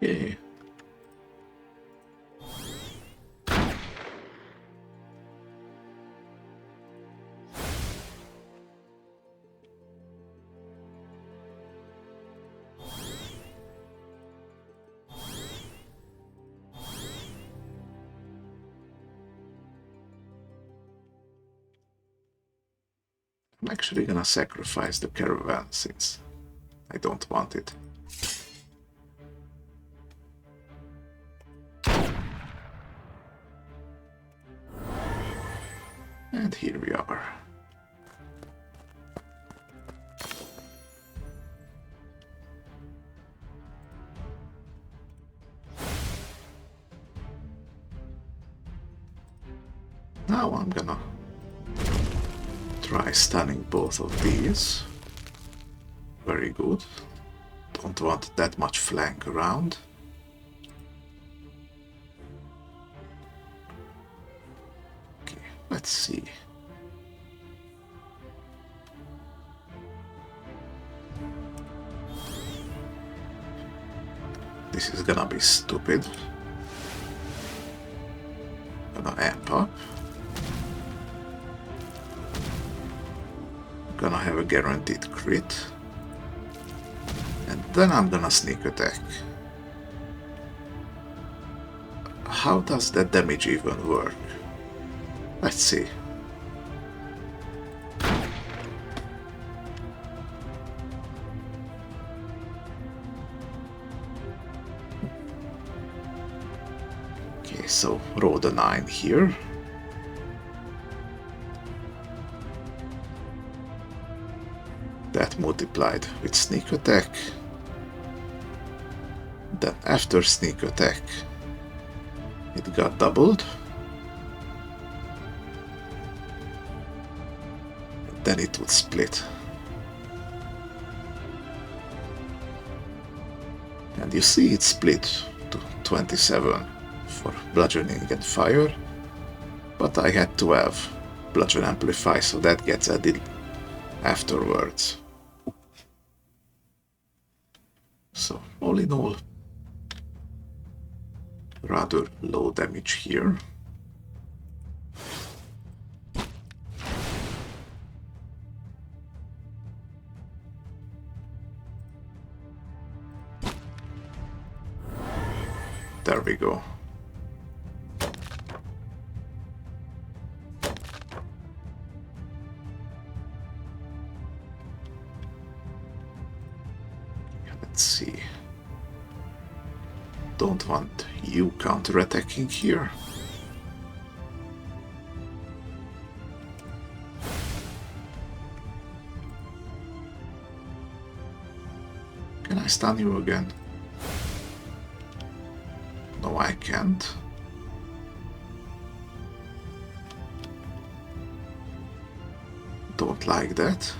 Speaker 1: Okay. I'm actually gonna sacrifice the caravan since I don't want it. And here we are. Now I'm gonna try stunning both of these. Very good. Don't want that much flank around. Okay, let's see. This is gonna be stupid. Gonna amp up. Gonna have a guaranteed crit. And then I'm gonna sneak attack. How does that damage even work? Let's see. Okay, so roll the 9 here. That multiplied with sneak attack. Then after sneak attack, it got doubled. And then it would split. And you see it split to 27 for bludgeoning and fire. But I had 12 bludgeon amplify, so that gets added afterwards. So all in all, rather low damage here. There we go. Let's see. Don't want you counter-attacking here. Can I stun you again? No, I can't. Don't like that.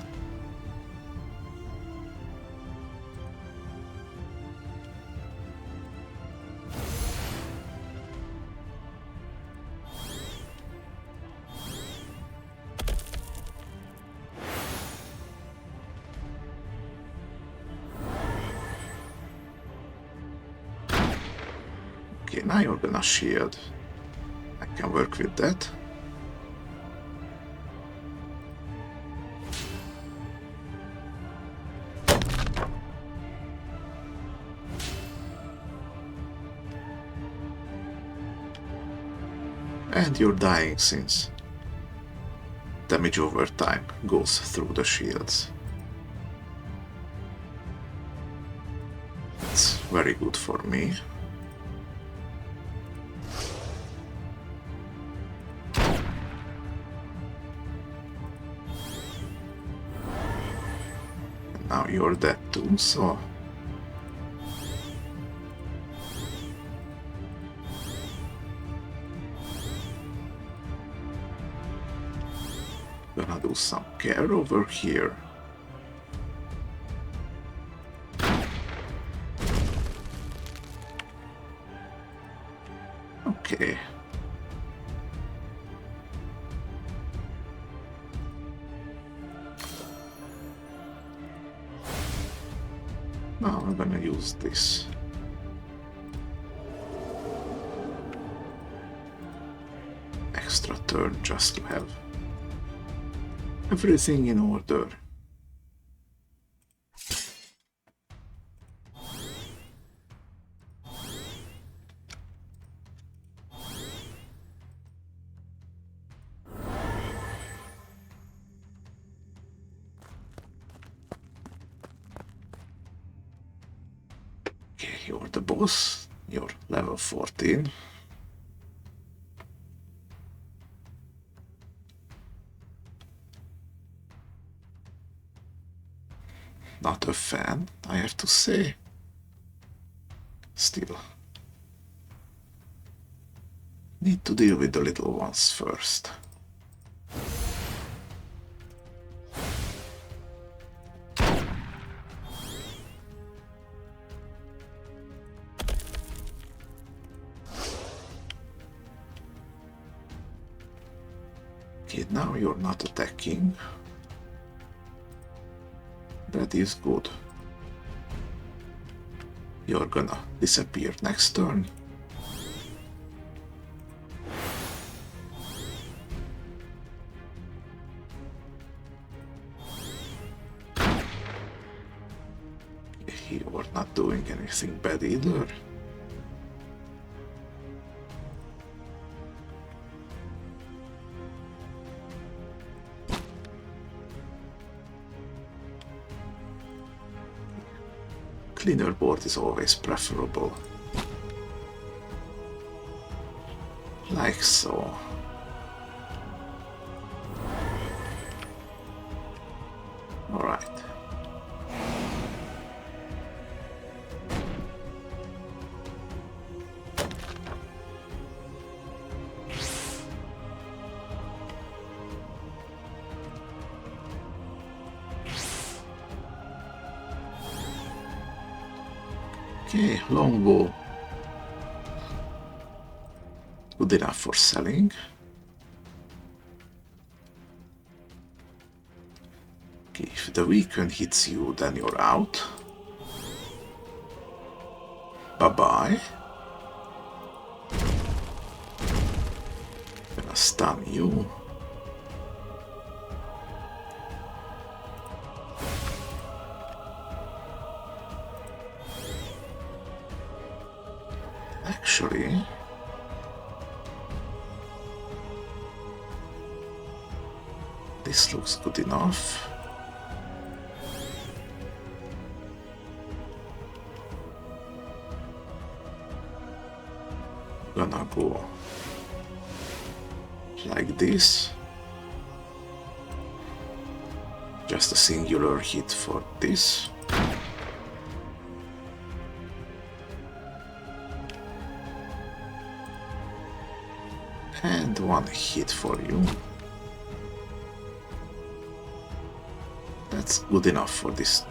Speaker 1: Okay, now you're gonna shield. I can work with that. And you're dying since damage over time goes through the shields. It's very good for me. And now you're dead too, so... Gonna do some care over here. Okay. Now I'm gonna use this. Extra turn just to have everything in order. Okay, you're the boss. You're level 14. Not a fan, I have to say. Still. Need to deal with the little ones first. Okay, now you're not attacking. That is good. You're gonna disappear next turn. You're not doing anything bad either. Cleaner board is always preferable. Like so. Alright. Okay, longbow. Good enough for selling. Okay, if the weaken hits you, then you're out. Bye-bye. Gonna stun you. Actually, this looks good enough. Gonna go like this. Just a singular hit for this. And one hit for you. That's good enough for this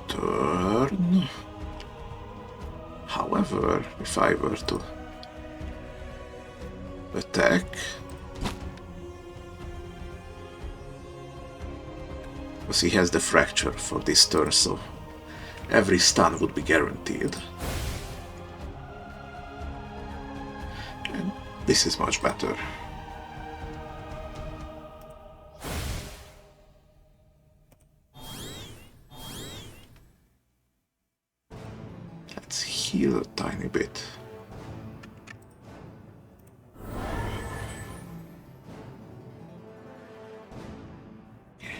Speaker 1: turn. However, if I were to attack, because he has the fracture for this turn, so every stun would be guaranteed. This is much better. Let's heal a tiny bit.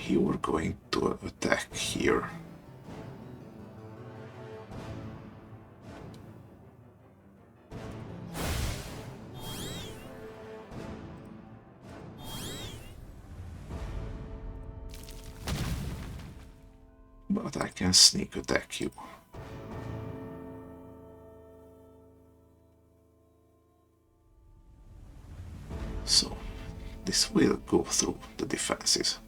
Speaker 1: You were going to attack here. But I can sneak attack you. So, this will go through the defenses.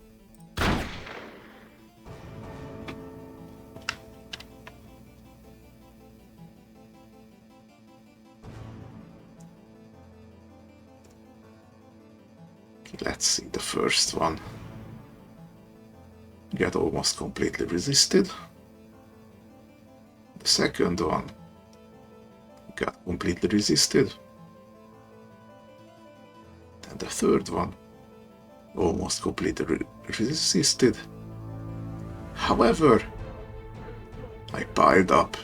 Speaker 1: Okay, let's see the first one. Get almost completely resisted. The second one got completely resisted. And the third one almost completely resisted. However, I piled up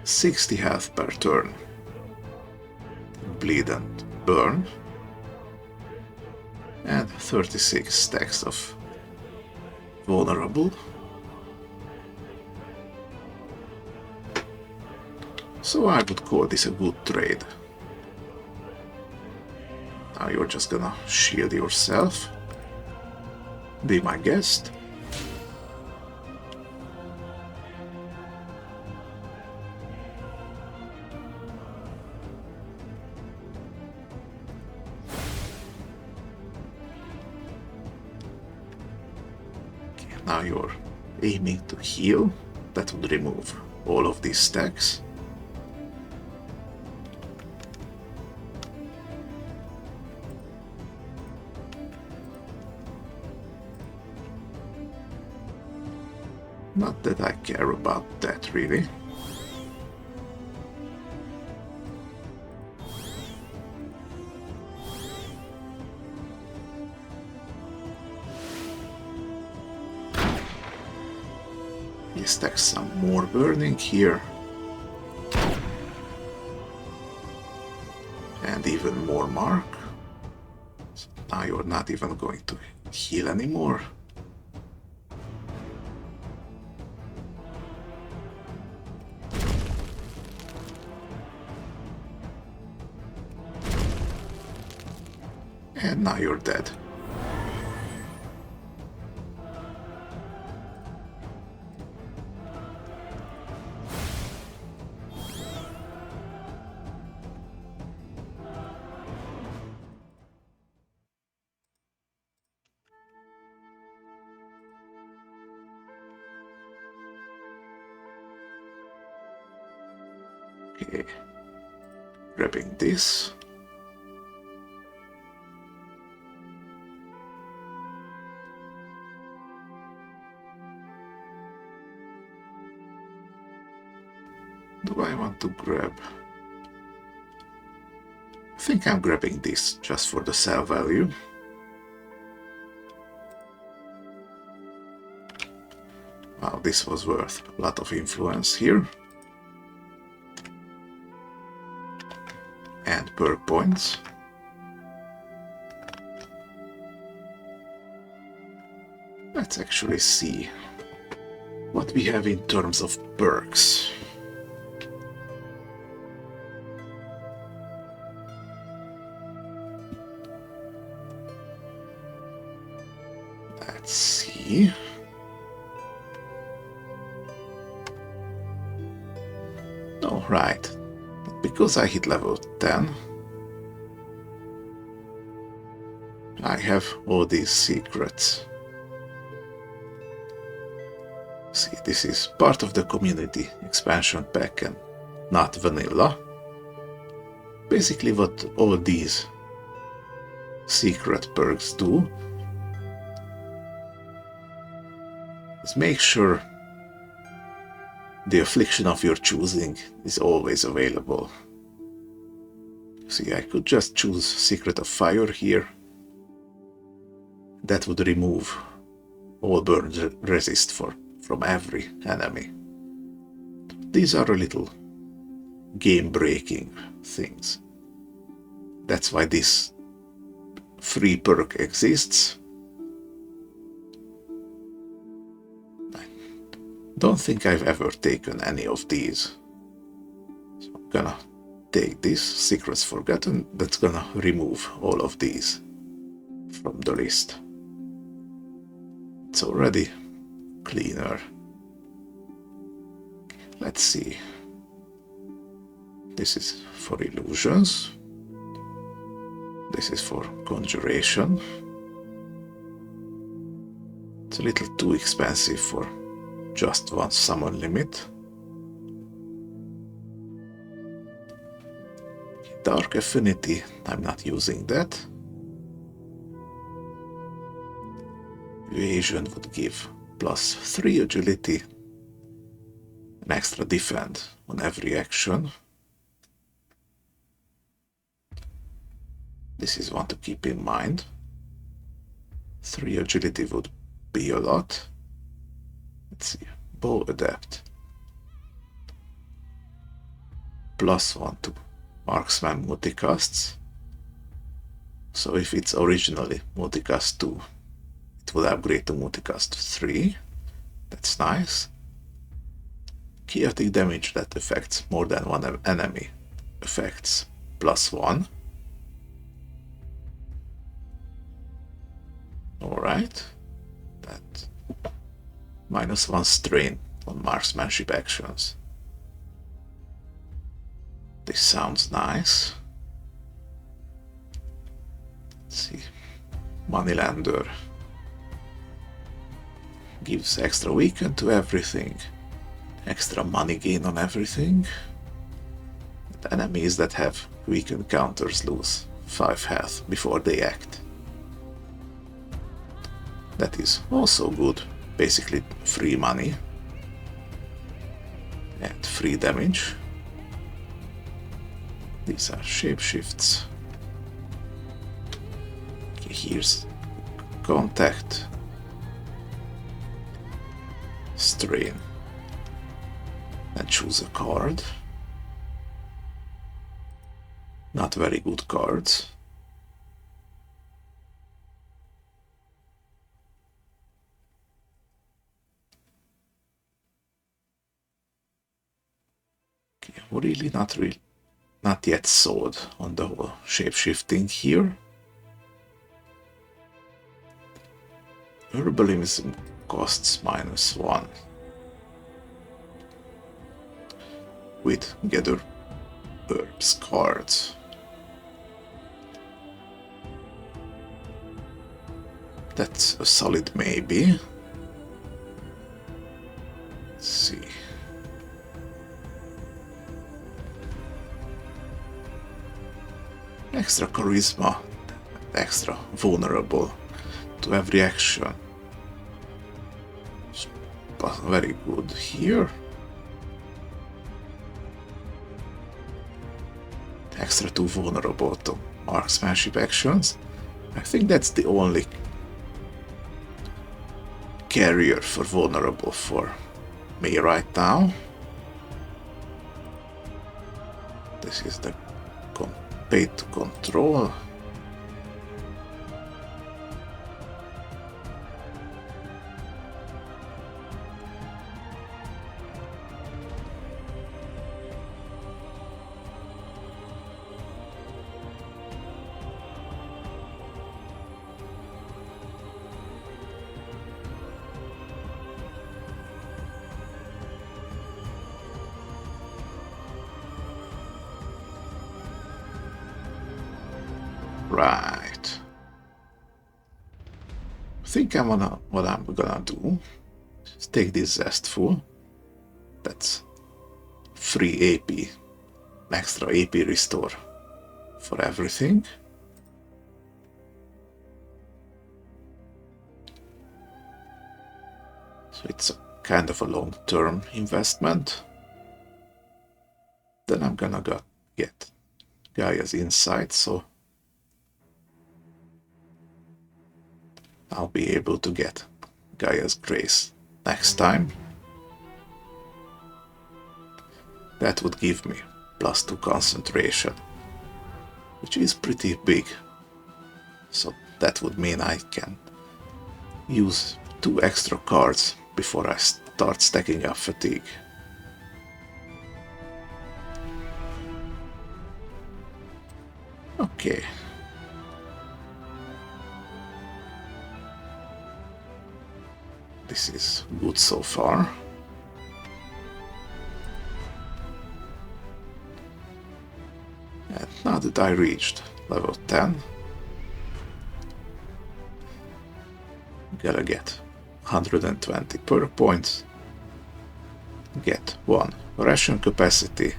Speaker 1: 60 health per turn. Bleed and burn. And 36 stacks of vulnerable. So I would call this a good trade. Now you're just gonna shield yourself. Be my guest. Okay, now you're aiming to heal. That would remove all of these stacks. Not that I care about that, really. You stack some more burning here. And even more mark. So now you're not even going to heal anymore. And now you're dead. Okay. Grabbing this. Do I want to grab? I think I'm grabbing this just for the sell value. Wow, this was worth a lot of influence here. And perk points. Let's actually see what we have in terms of perks. Let's see. Oh, right. Because I hit level 10, I have all these secrets. See, this is part of the community expansion pack and not vanilla. Basically what all these secret perks do is make sure the affliction of your choosing is always available. See, I could just choose Secret of Fire here. That would remove all burn resist from every enemy. These are a little game-breaking things. That's why this free perk exists. I don't think I've ever taken any of these. So I'm gonna take this, Secrets Forgotten, that's gonna remove all of these from the list. It's already cleaner. Let's see. This is for illusions. This is for conjuration. It's a little too expensive for just one summon limit. Dark Affinity, I'm not using that. Evasion would give +3 agility, an extra defend on every action. This is one to keep in mind. 3 agility would be a lot. Let's see, Bow Adept. +1 to Marksman multicasts. So if it's originally multicast 2, it will upgrade to multicast 3. That's nice. Chaotic damage that affects more than one enemy affects +1. Alright. That -1 strain on marksmanship actions. This sounds nice. Let's see. Moneylender gives extra weaken to everything, extra money gain on everything. And enemies that have weakened counters lose 5 health before they act. That is also good. Basically free money and free damage. These are shapeshifts. Okay, here's contact, strain, and choose a card. Not very good cards. Okay, really not yet sold on the whole shapeshifting here. Herbalism costs -1 with gather herbs cards. That's a solid maybe. Let's see. Extra charisma, extra vulnerable to every action. But very good here. Extra 2 vulnerable to marksmanship actions. I think that's the only carrier for vulnerable for me right now. This is the paid to control. Right. I think what I'm gonna do is take this Zestful. That's free AP, extra AP restore for everything. So it's a kind of a long-term investment. Then I'm gonna get Gaia's Insight, so I'll be able to get Gaia's Grace next time. That would give me +2 concentration, which is pretty big. So that would mean I can use 2 extra cards before I start stacking up fatigue. Okay. This is good so far. And now that I reached level 10, gotta get 120 per points, get 1 ration capacity,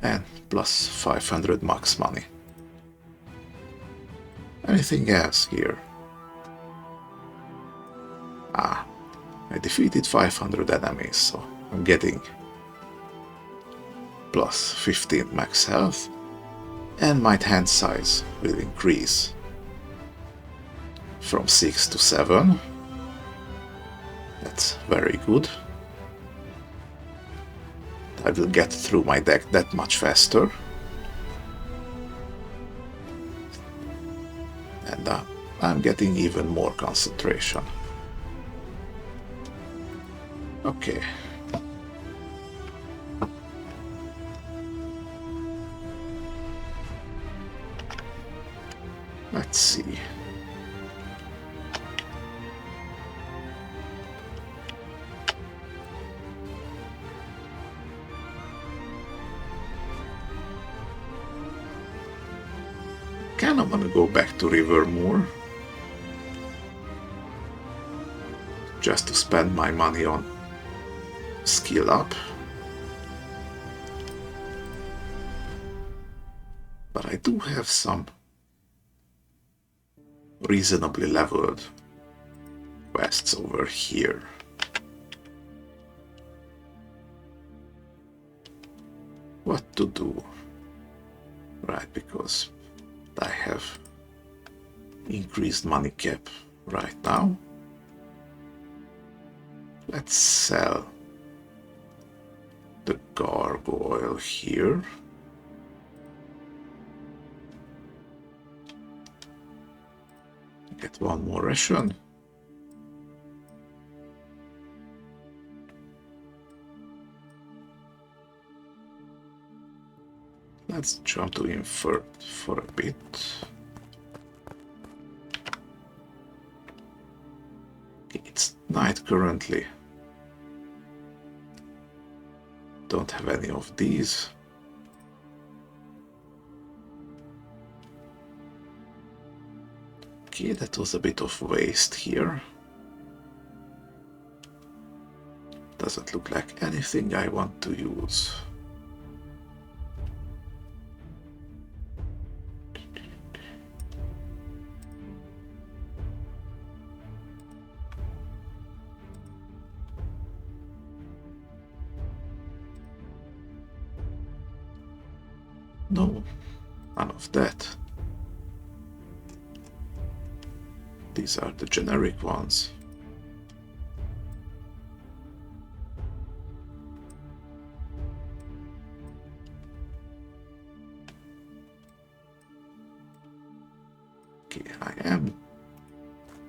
Speaker 1: and plus 500 max money. Anything else here? I defeated 500 enemies, so I'm getting plus 15 max health, and my hand size will increase from 6 to 7. That's very good. I will get through my deck that much faster. And I'm getting even more concentration. Okay. Let's see. Kinda wanna go back to Rivermoor just to spend my money on skill up. But I do have some reasonably leveled quests over here. What to do? Right, because I have increased money cap right now. Let's sell the gargoyle here. Get 1 more ration. Let's jump to Invert for a bit. Okay, it's night currently. Don't have any of these. Okay, that was a bit of waste here. Doesn't look like anything I want to use. No, none of that. These are the generic ones. Okay, I am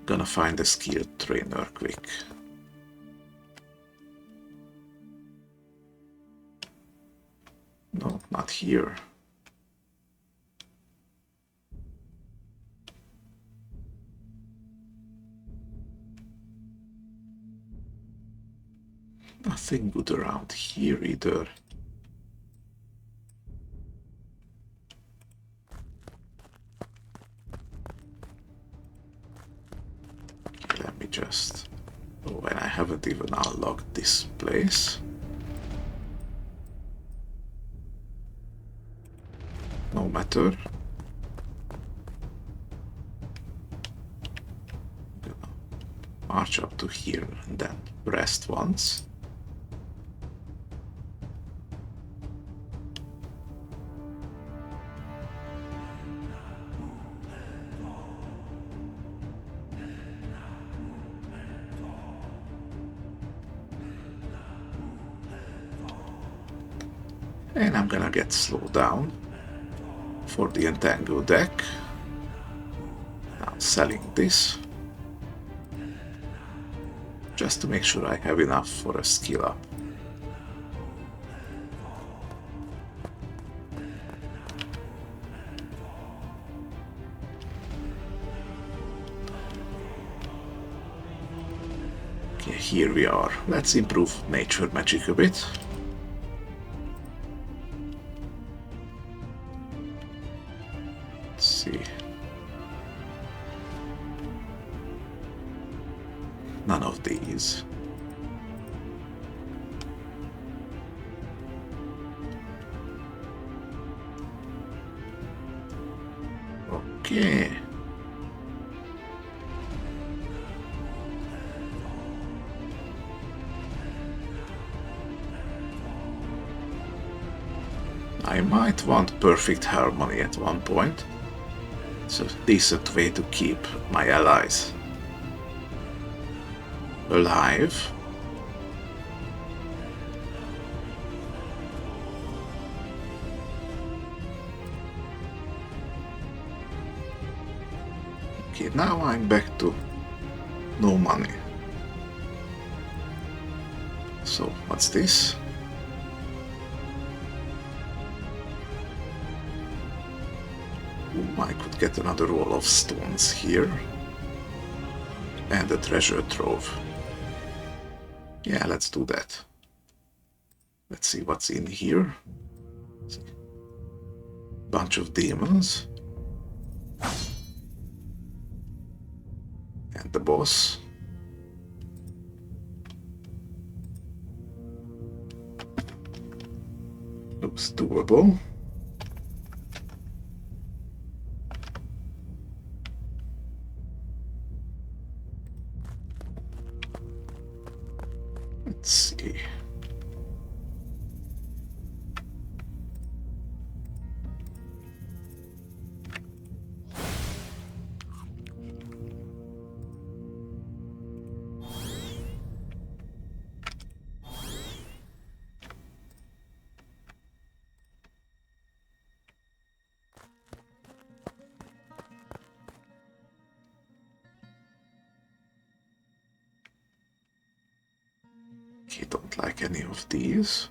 Speaker 1: gonna find a skilled trainer quick. No, not here. Nothing good around here either. Okay, let me just... Oh, and I haven't even unlocked this place. No matter. Gonna march up to here and then rest once. And I'm gonna get slowed down for the Entangle deck. Now selling this, just to make sure I have enough for a skill up. Okay, here we are. Let's improve nature magic a bit. Let's see. None of these. Okay. I might want perfect harmony at one point. It's a decent way to keep my allies alive. Okay, now I'm back to no money. So, what's this? I could get another roll of stones here. And a treasure trove. Yeah, let's do that. Let's see what's in here. Bunch of demons. And the boss. Looks doable. Let's see. Okay, don't like any of these.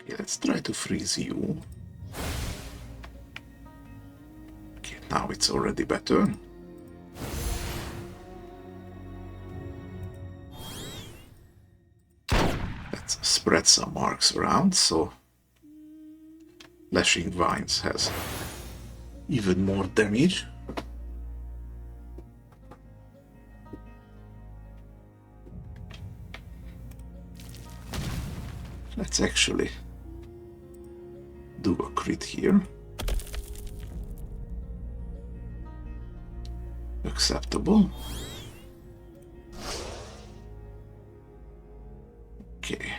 Speaker 1: Okay, let's try to freeze you. Okay, now it's already better. Let's spread some marks around, so Lashing Vines has even more damage. Let's actually do a crit here. Acceptable. Okay.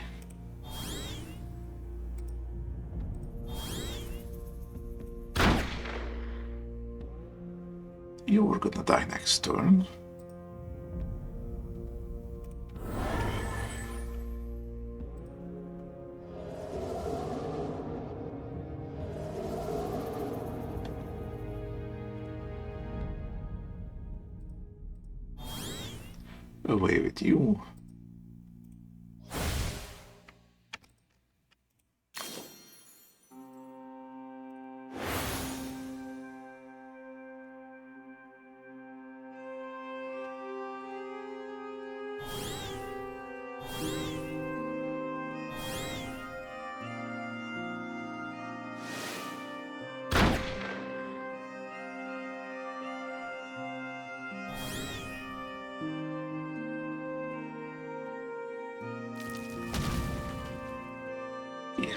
Speaker 1: You're gonna die next turn. Away with you.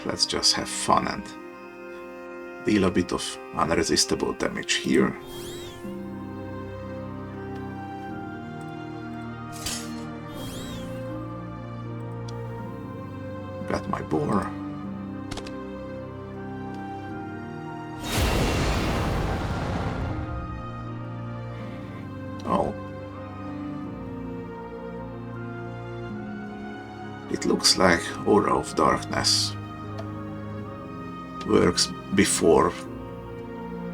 Speaker 1: Let's just have fun and deal a bit of unresistible damage here. Got my boar. Oh. It looks like Aura of Darkness works before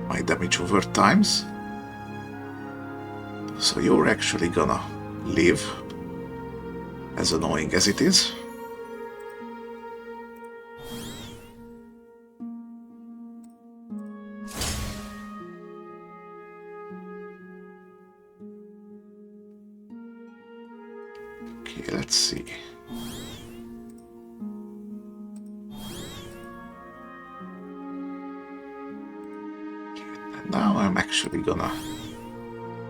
Speaker 1: my damage over times. So you're actually gonna live, as annoying as it is. Okay, let's see. And now I'm actually gonna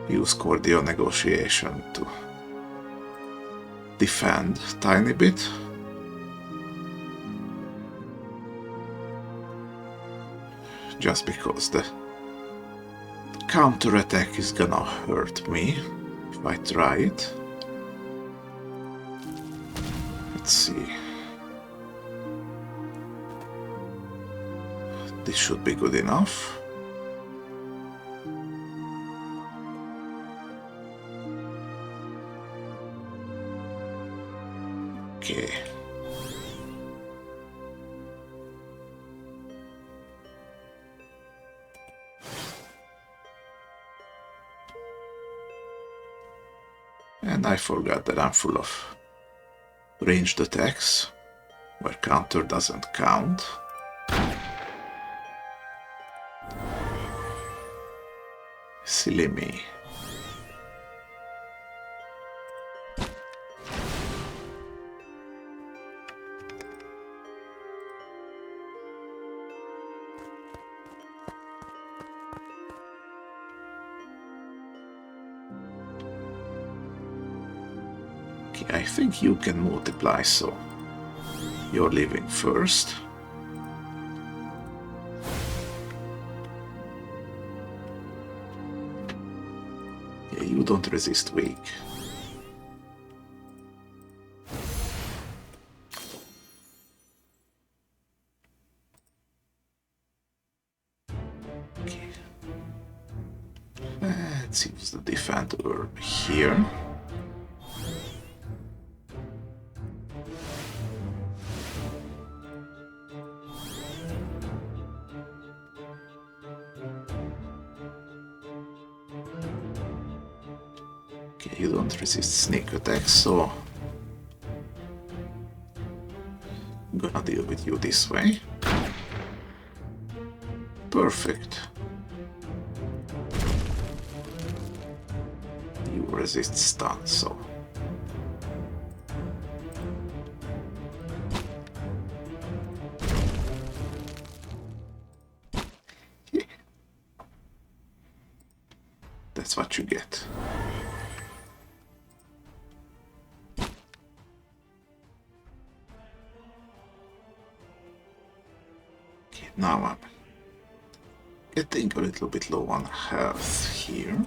Speaker 1: use cordial negotiation to defend a tiny bit. Just because the counterattack is gonna hurt me if I try it. Let's see. This should be good enough. Okay. And I forgot that I'm full of ranged attacks, where counter doesn't count. Silly me. Okay, I think you can multiply, so you're leaving first. Yeah, you don't resist weak. Okay. Let's use the defend herb here. Okay, you don't resist sneak attacks, so I'm gonna deal with you this way. Perfect. You resist stun, so yeah. That's what you get. Now I'm getting a little bit low on health here.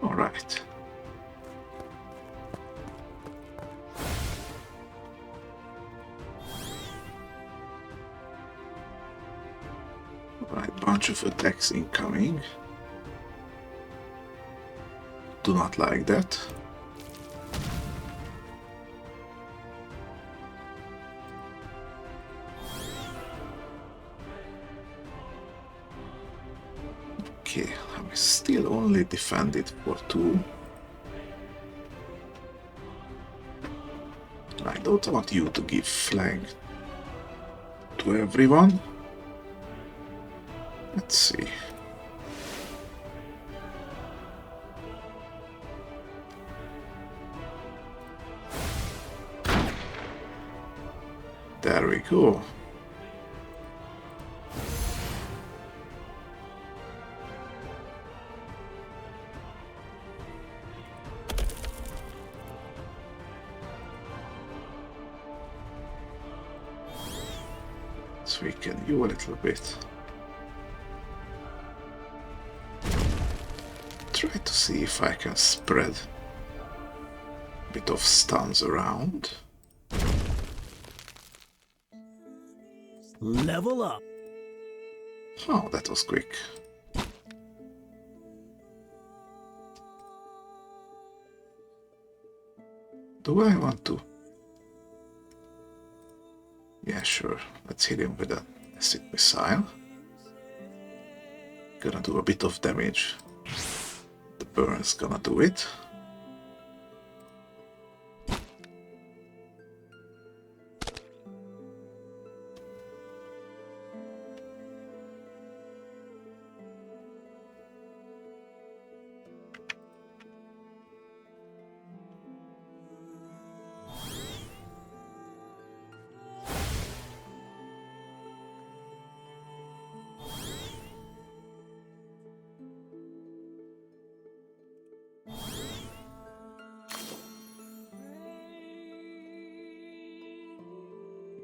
Speaker 1: All right. Right, bunch of attacks incoming. Do not like that. Okay, I'm still only defended for 2. I don't want you to give flank to everyone. Let's see. There we go. So we can do a little bit. try to see if I can spread a bit of stuns around.
Speaker 2: Level up.
Speaker 1: Oh, that was quick. Do I want to? Yeah, sure. Let's hit him with an acid missile. Gonna do a bit of damage. The burn's gonna do it.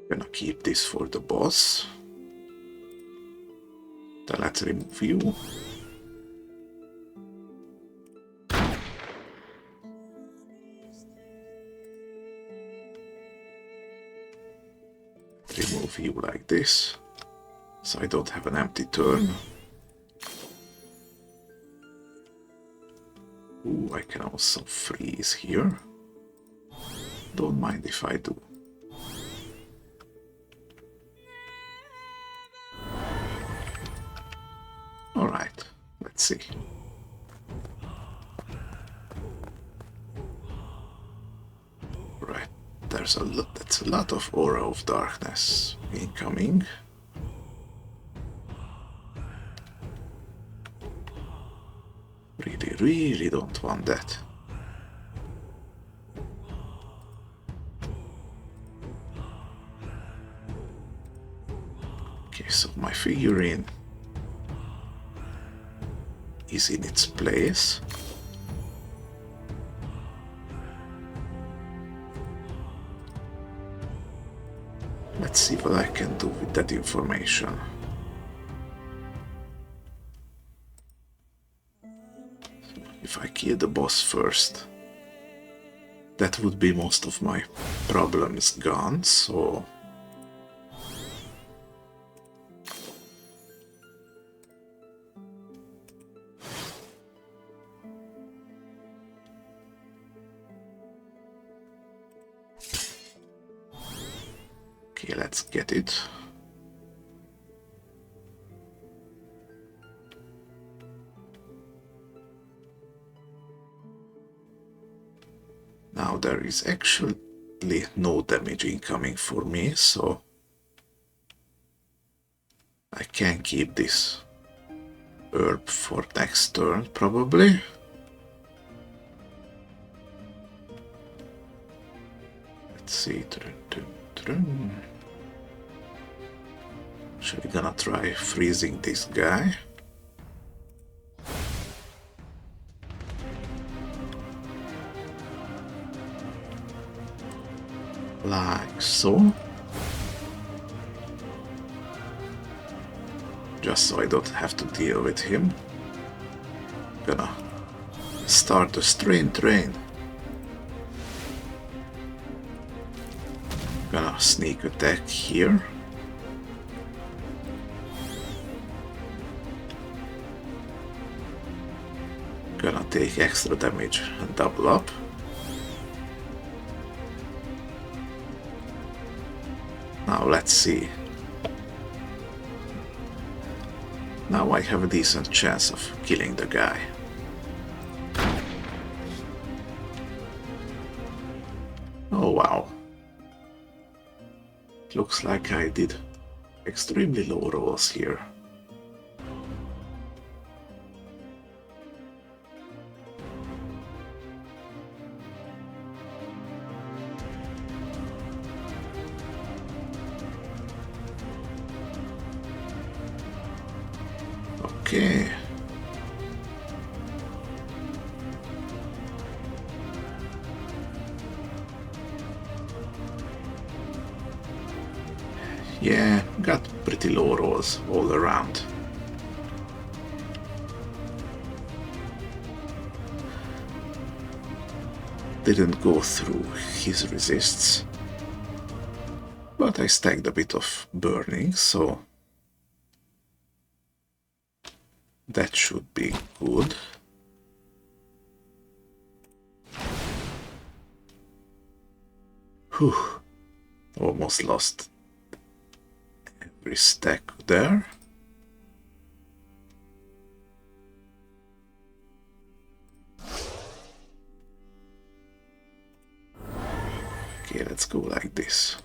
Speaker 1: Gonna keep this for the boss. Then let's remove you. Remove you like this, so I don't have an empty turn. Ooh, I can also freeze here. Don't mind if I do. Alright, let's see. Right, that's a lot of aura of darkness incoming. Really don't want that. Okay, so my figurine is in its place. Let's see what I can do with that information. If I kill the boss first, that would be most of my problems gone, so... Okay, let's get it. Now there is actually no damage incoming for me, so I can keep this herb for next turn, probably. Let's see. Actually gonna try freezing this guy. Like so. Just so I don't have to deal with him. Gonna start the strain train. Gonna sneak attack here. Gonna take extra damage and double up. Now let's see. Now I have a decent chance of killing the guy. Oh wow. Looks like I did extremely low rolls here. Okay. Yeah, got pretty low rolls all around. didn't go through his resists. But I stacked a bit of burning, so that should be good. Whew. Almost lost every stack there. Okay, let's go like this.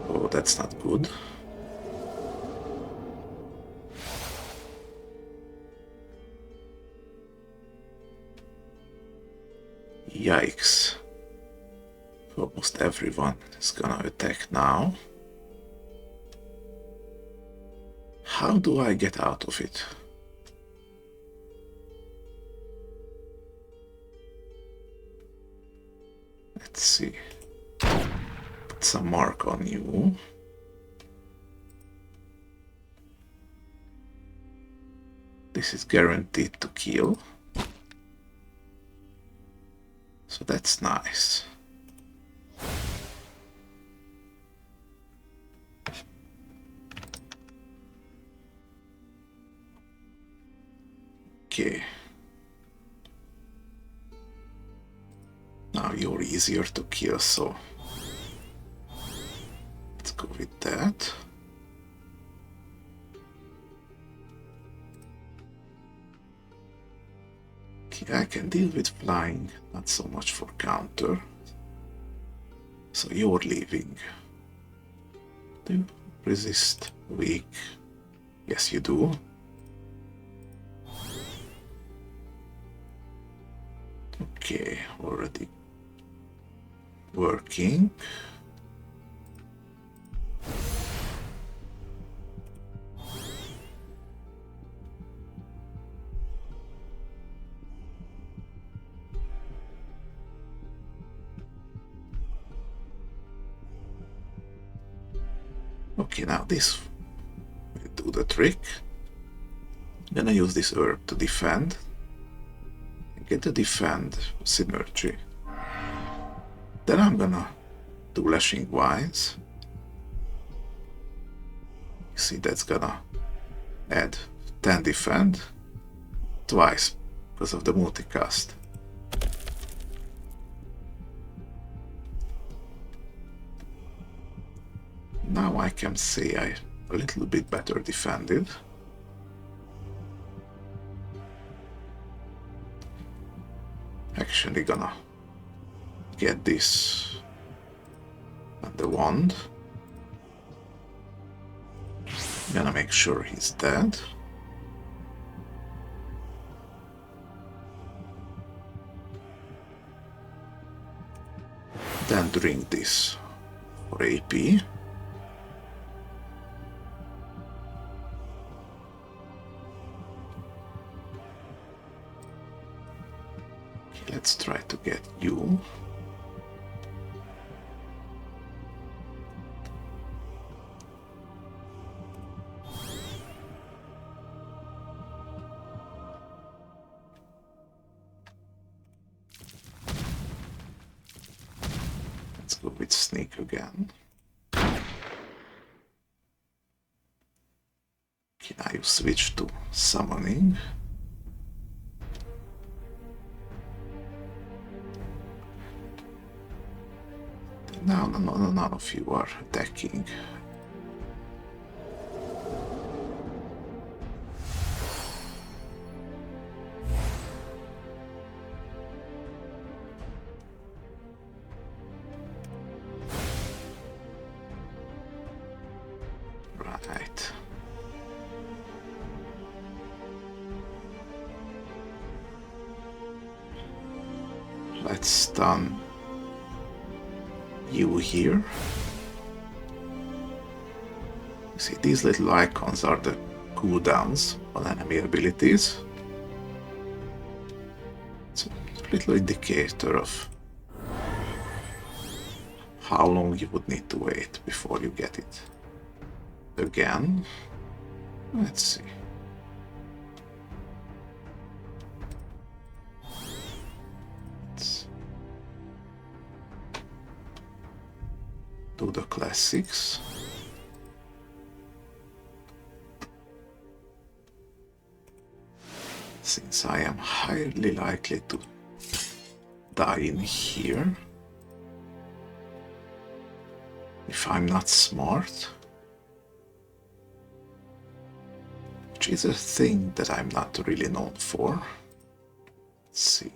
Speaker 1: Oh, that's not good. Yikes. Almost everyone is gonna attack now. How do I get out of it? Let's see. Put some mark on you. This is guaranteed to kill. So that's nice. Okay. Now you're easier to kill, so let's go with that. Okay, I can deal with flying, not so much for counter. So you're leaving. Do you resist weak? Yes, you do. Okay, already working. Okay, now this will do the trick. I'm gonna use this herb to defend. Get the defend synergy. Then I'm gonna do lashing vines. You see, that's gonna add 10 defend twice because of the multicast. Now I can say I'm a little bit better defended. Actually gonna get this and the wand. Gonna make sure he's dead. Then drink this for AP. Let's try to get you. Let's go with sneak again. Okay, now you switch to summoning. No, none of you are attacking. Right. Let's stun you here. You see, these little icons are the cooldowns on enemy abilities. It's a little indicator of how long you would need to wait before you get it. again. Let's see. Let's do the classics. Since I am highly likely to die in here, if I'm not smart, which is a thing that I'm not really known for. Let's see.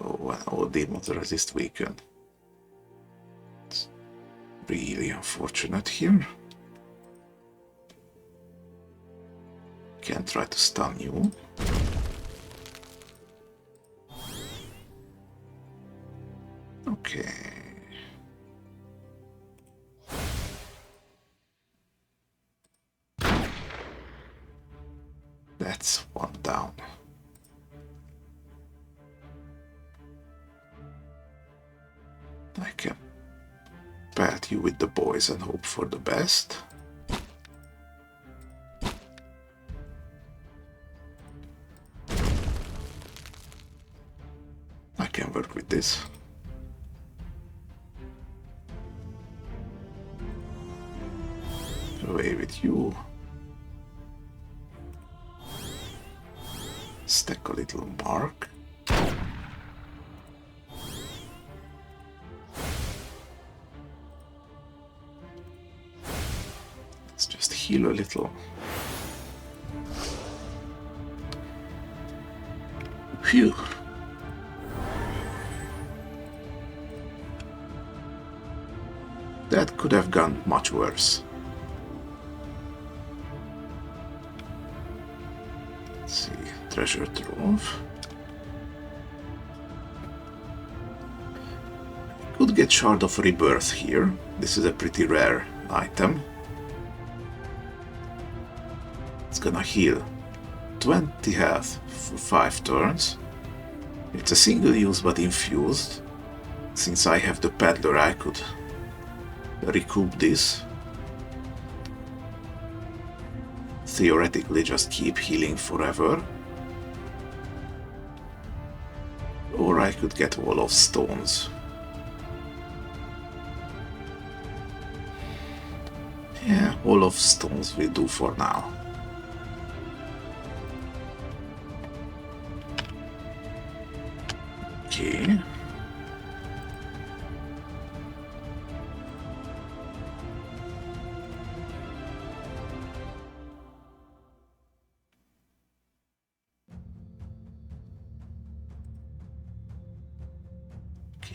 Speaker 1: Oh, demons resist weaken. It's really unfortunate here. Can try to stun you. Okay. That's one down. I can pat you with the boys and hope for the best. I can work with this. Away with you. Stack a little mark. Let's just heal a little. Phew. That could have gone much worse. Let's see, treasure trove. Could get Shard of Rebirth here. This is a pretty rare item. It's gonna heal 20 health for 5 turns. It's a single use but infused. Since I have the Peddler, I could recoup this. Theoretically just keep healing forever. Or I could get Wall of Stones. Yeah, Wall of Stones will do for now. Okay.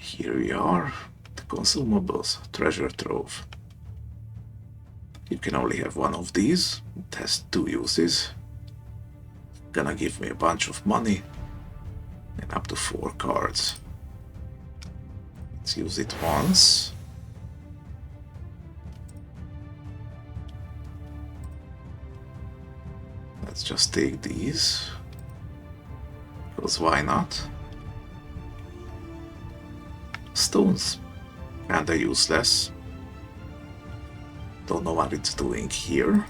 Speaker 1: Here we are, the consumables, treasure trove. You can only have one of these, it has 2 uses. Gonna give me a bunch of money and up to 4 cards. Let's use it once. Let's just take these, because why not? Stones, kinda useless. Don't know what it's doing here.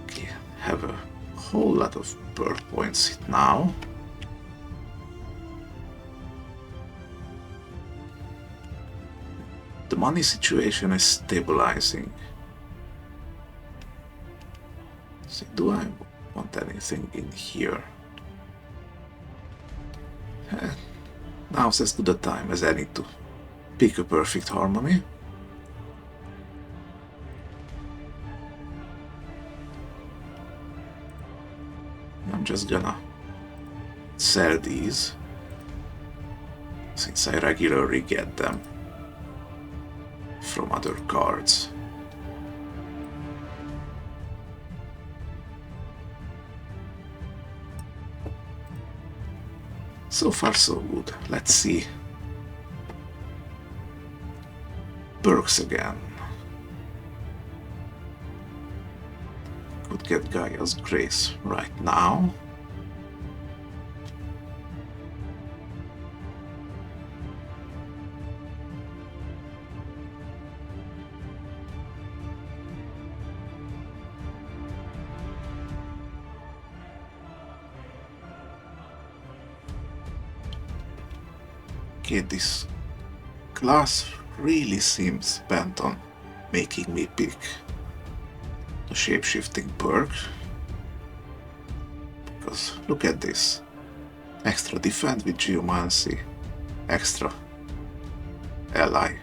Speaker 1: Okay, have a whole lot of bird points now. The money situation is stabilizing. See, do I want anything in here? Now's as good a time as any to pick a perfect harmony. I'm just gonna sell these, since I regularly get them from other cards. So far so good. Let's see. Perks again. Could get Gaia's grace right now. Okay, this class really seems bent on making me pick the shapeshifting perk. Because look at this. Extra defend with geomancy, extra ally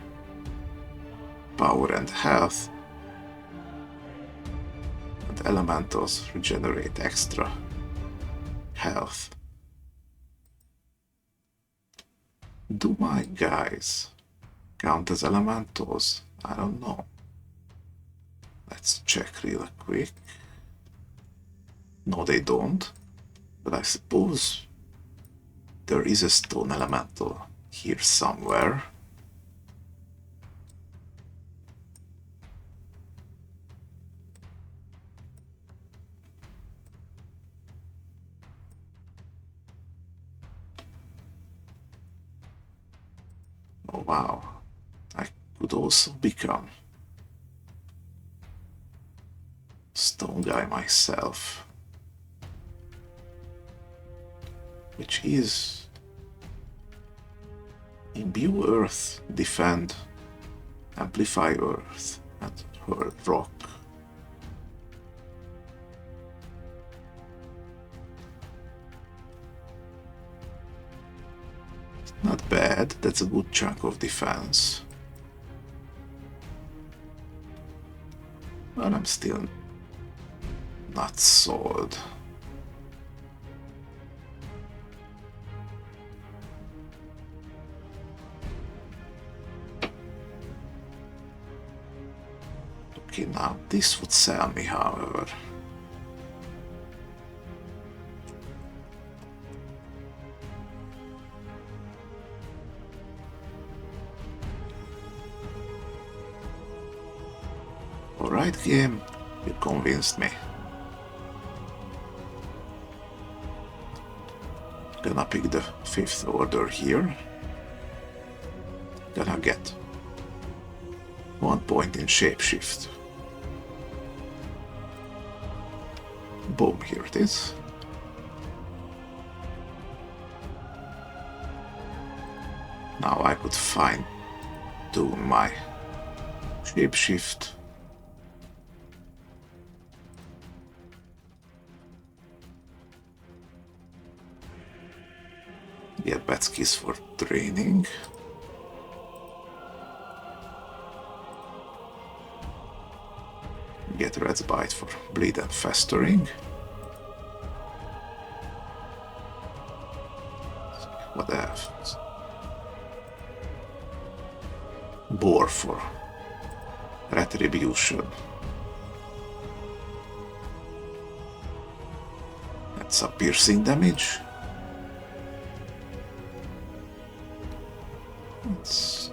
Speaker 1: power and health, and elementals regenerate extra health. Do my guys count as elementals? I don't know. Let's check real quick. No, they don't. But I suppose there is a stone elemental here somewhere. Oh wow, I could also become stone guy myself, which is imbue earth, defend, amplify earth, and hurl rock. Not bad, that's a good chunk of defense. But I'm still not sold. Okay, now this would sell me, however. Alright, game, you convinced me. Gonna pick the 5th order here. Gonna get 1 point in shapeshift. Boom, here it is. Now I could fine tune my shapeshift. Get bad skills for training. Get Red's Bite for bleed and festering. What else? Bore for retribution. That's some piercing damage. Let's see.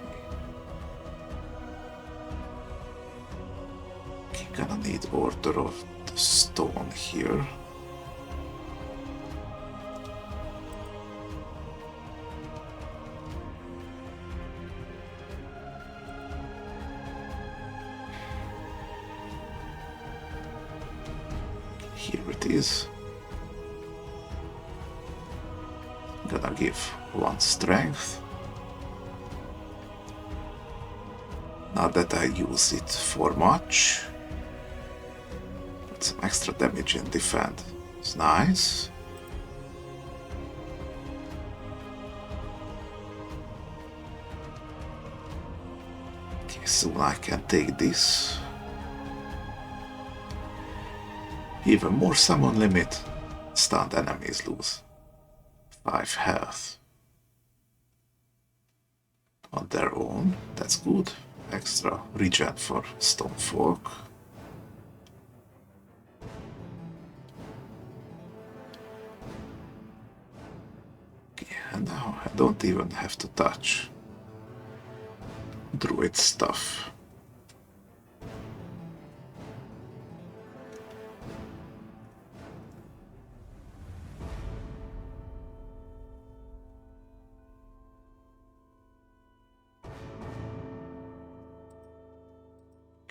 Speaker 1: Gonna need Order of the Stone here. Here it is. Gonna give 1 strength. Not that I use it for much. But some extra damage and defend. It's nice. Okay, soon I can take this. Even more summon limit. Stunned enemies lose 5 health. On their own, that's good. Extra regen for Stonefolk. Okay, and now I don't even have to touch Druid stuff.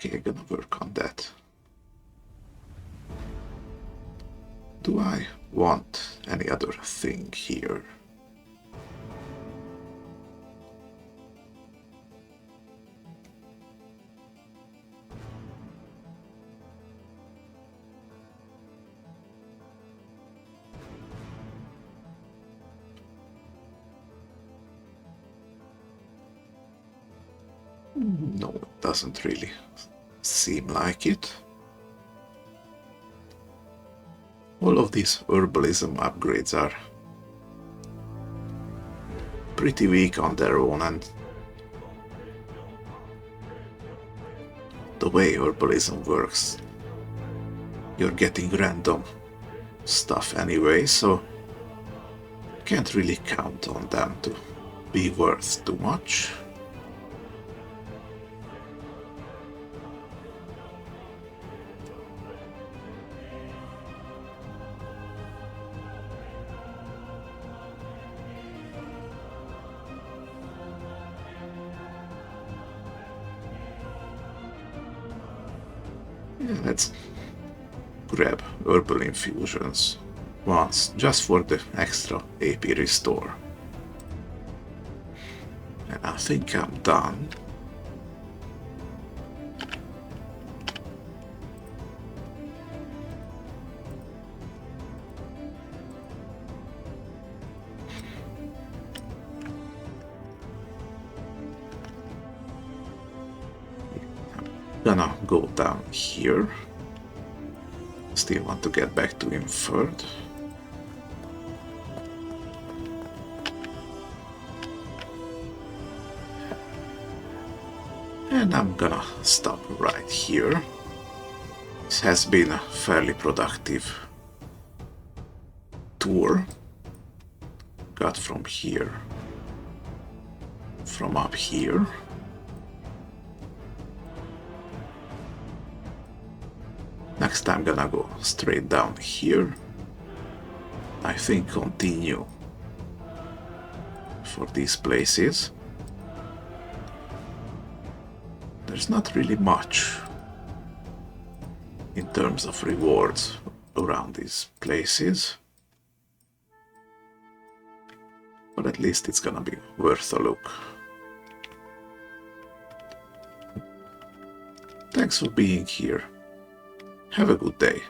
Speaker 1: Okay, gonna work on that. Do I want any other thing here? No, it doesn't really seem like it. All of these herbalism upgrades are pretty weak on their own, and the way herbalism works, you're getting random stuff anyway, so can't really count on them to be worth too much. Yeah, let's grab herbal infusions once, just for the extra AP restore. And I think I'm done. Gonna go down here. Still want to get back to Inferred. And I'm gonna stop right here. This has been a fairly productive tour. Got from here, from up here. Next time gonna go straight down here. I think continue for these places. There's not really much in terms of rewards around these places, but at least it's gonna be worth a look. Thanks for being here. Have a good day.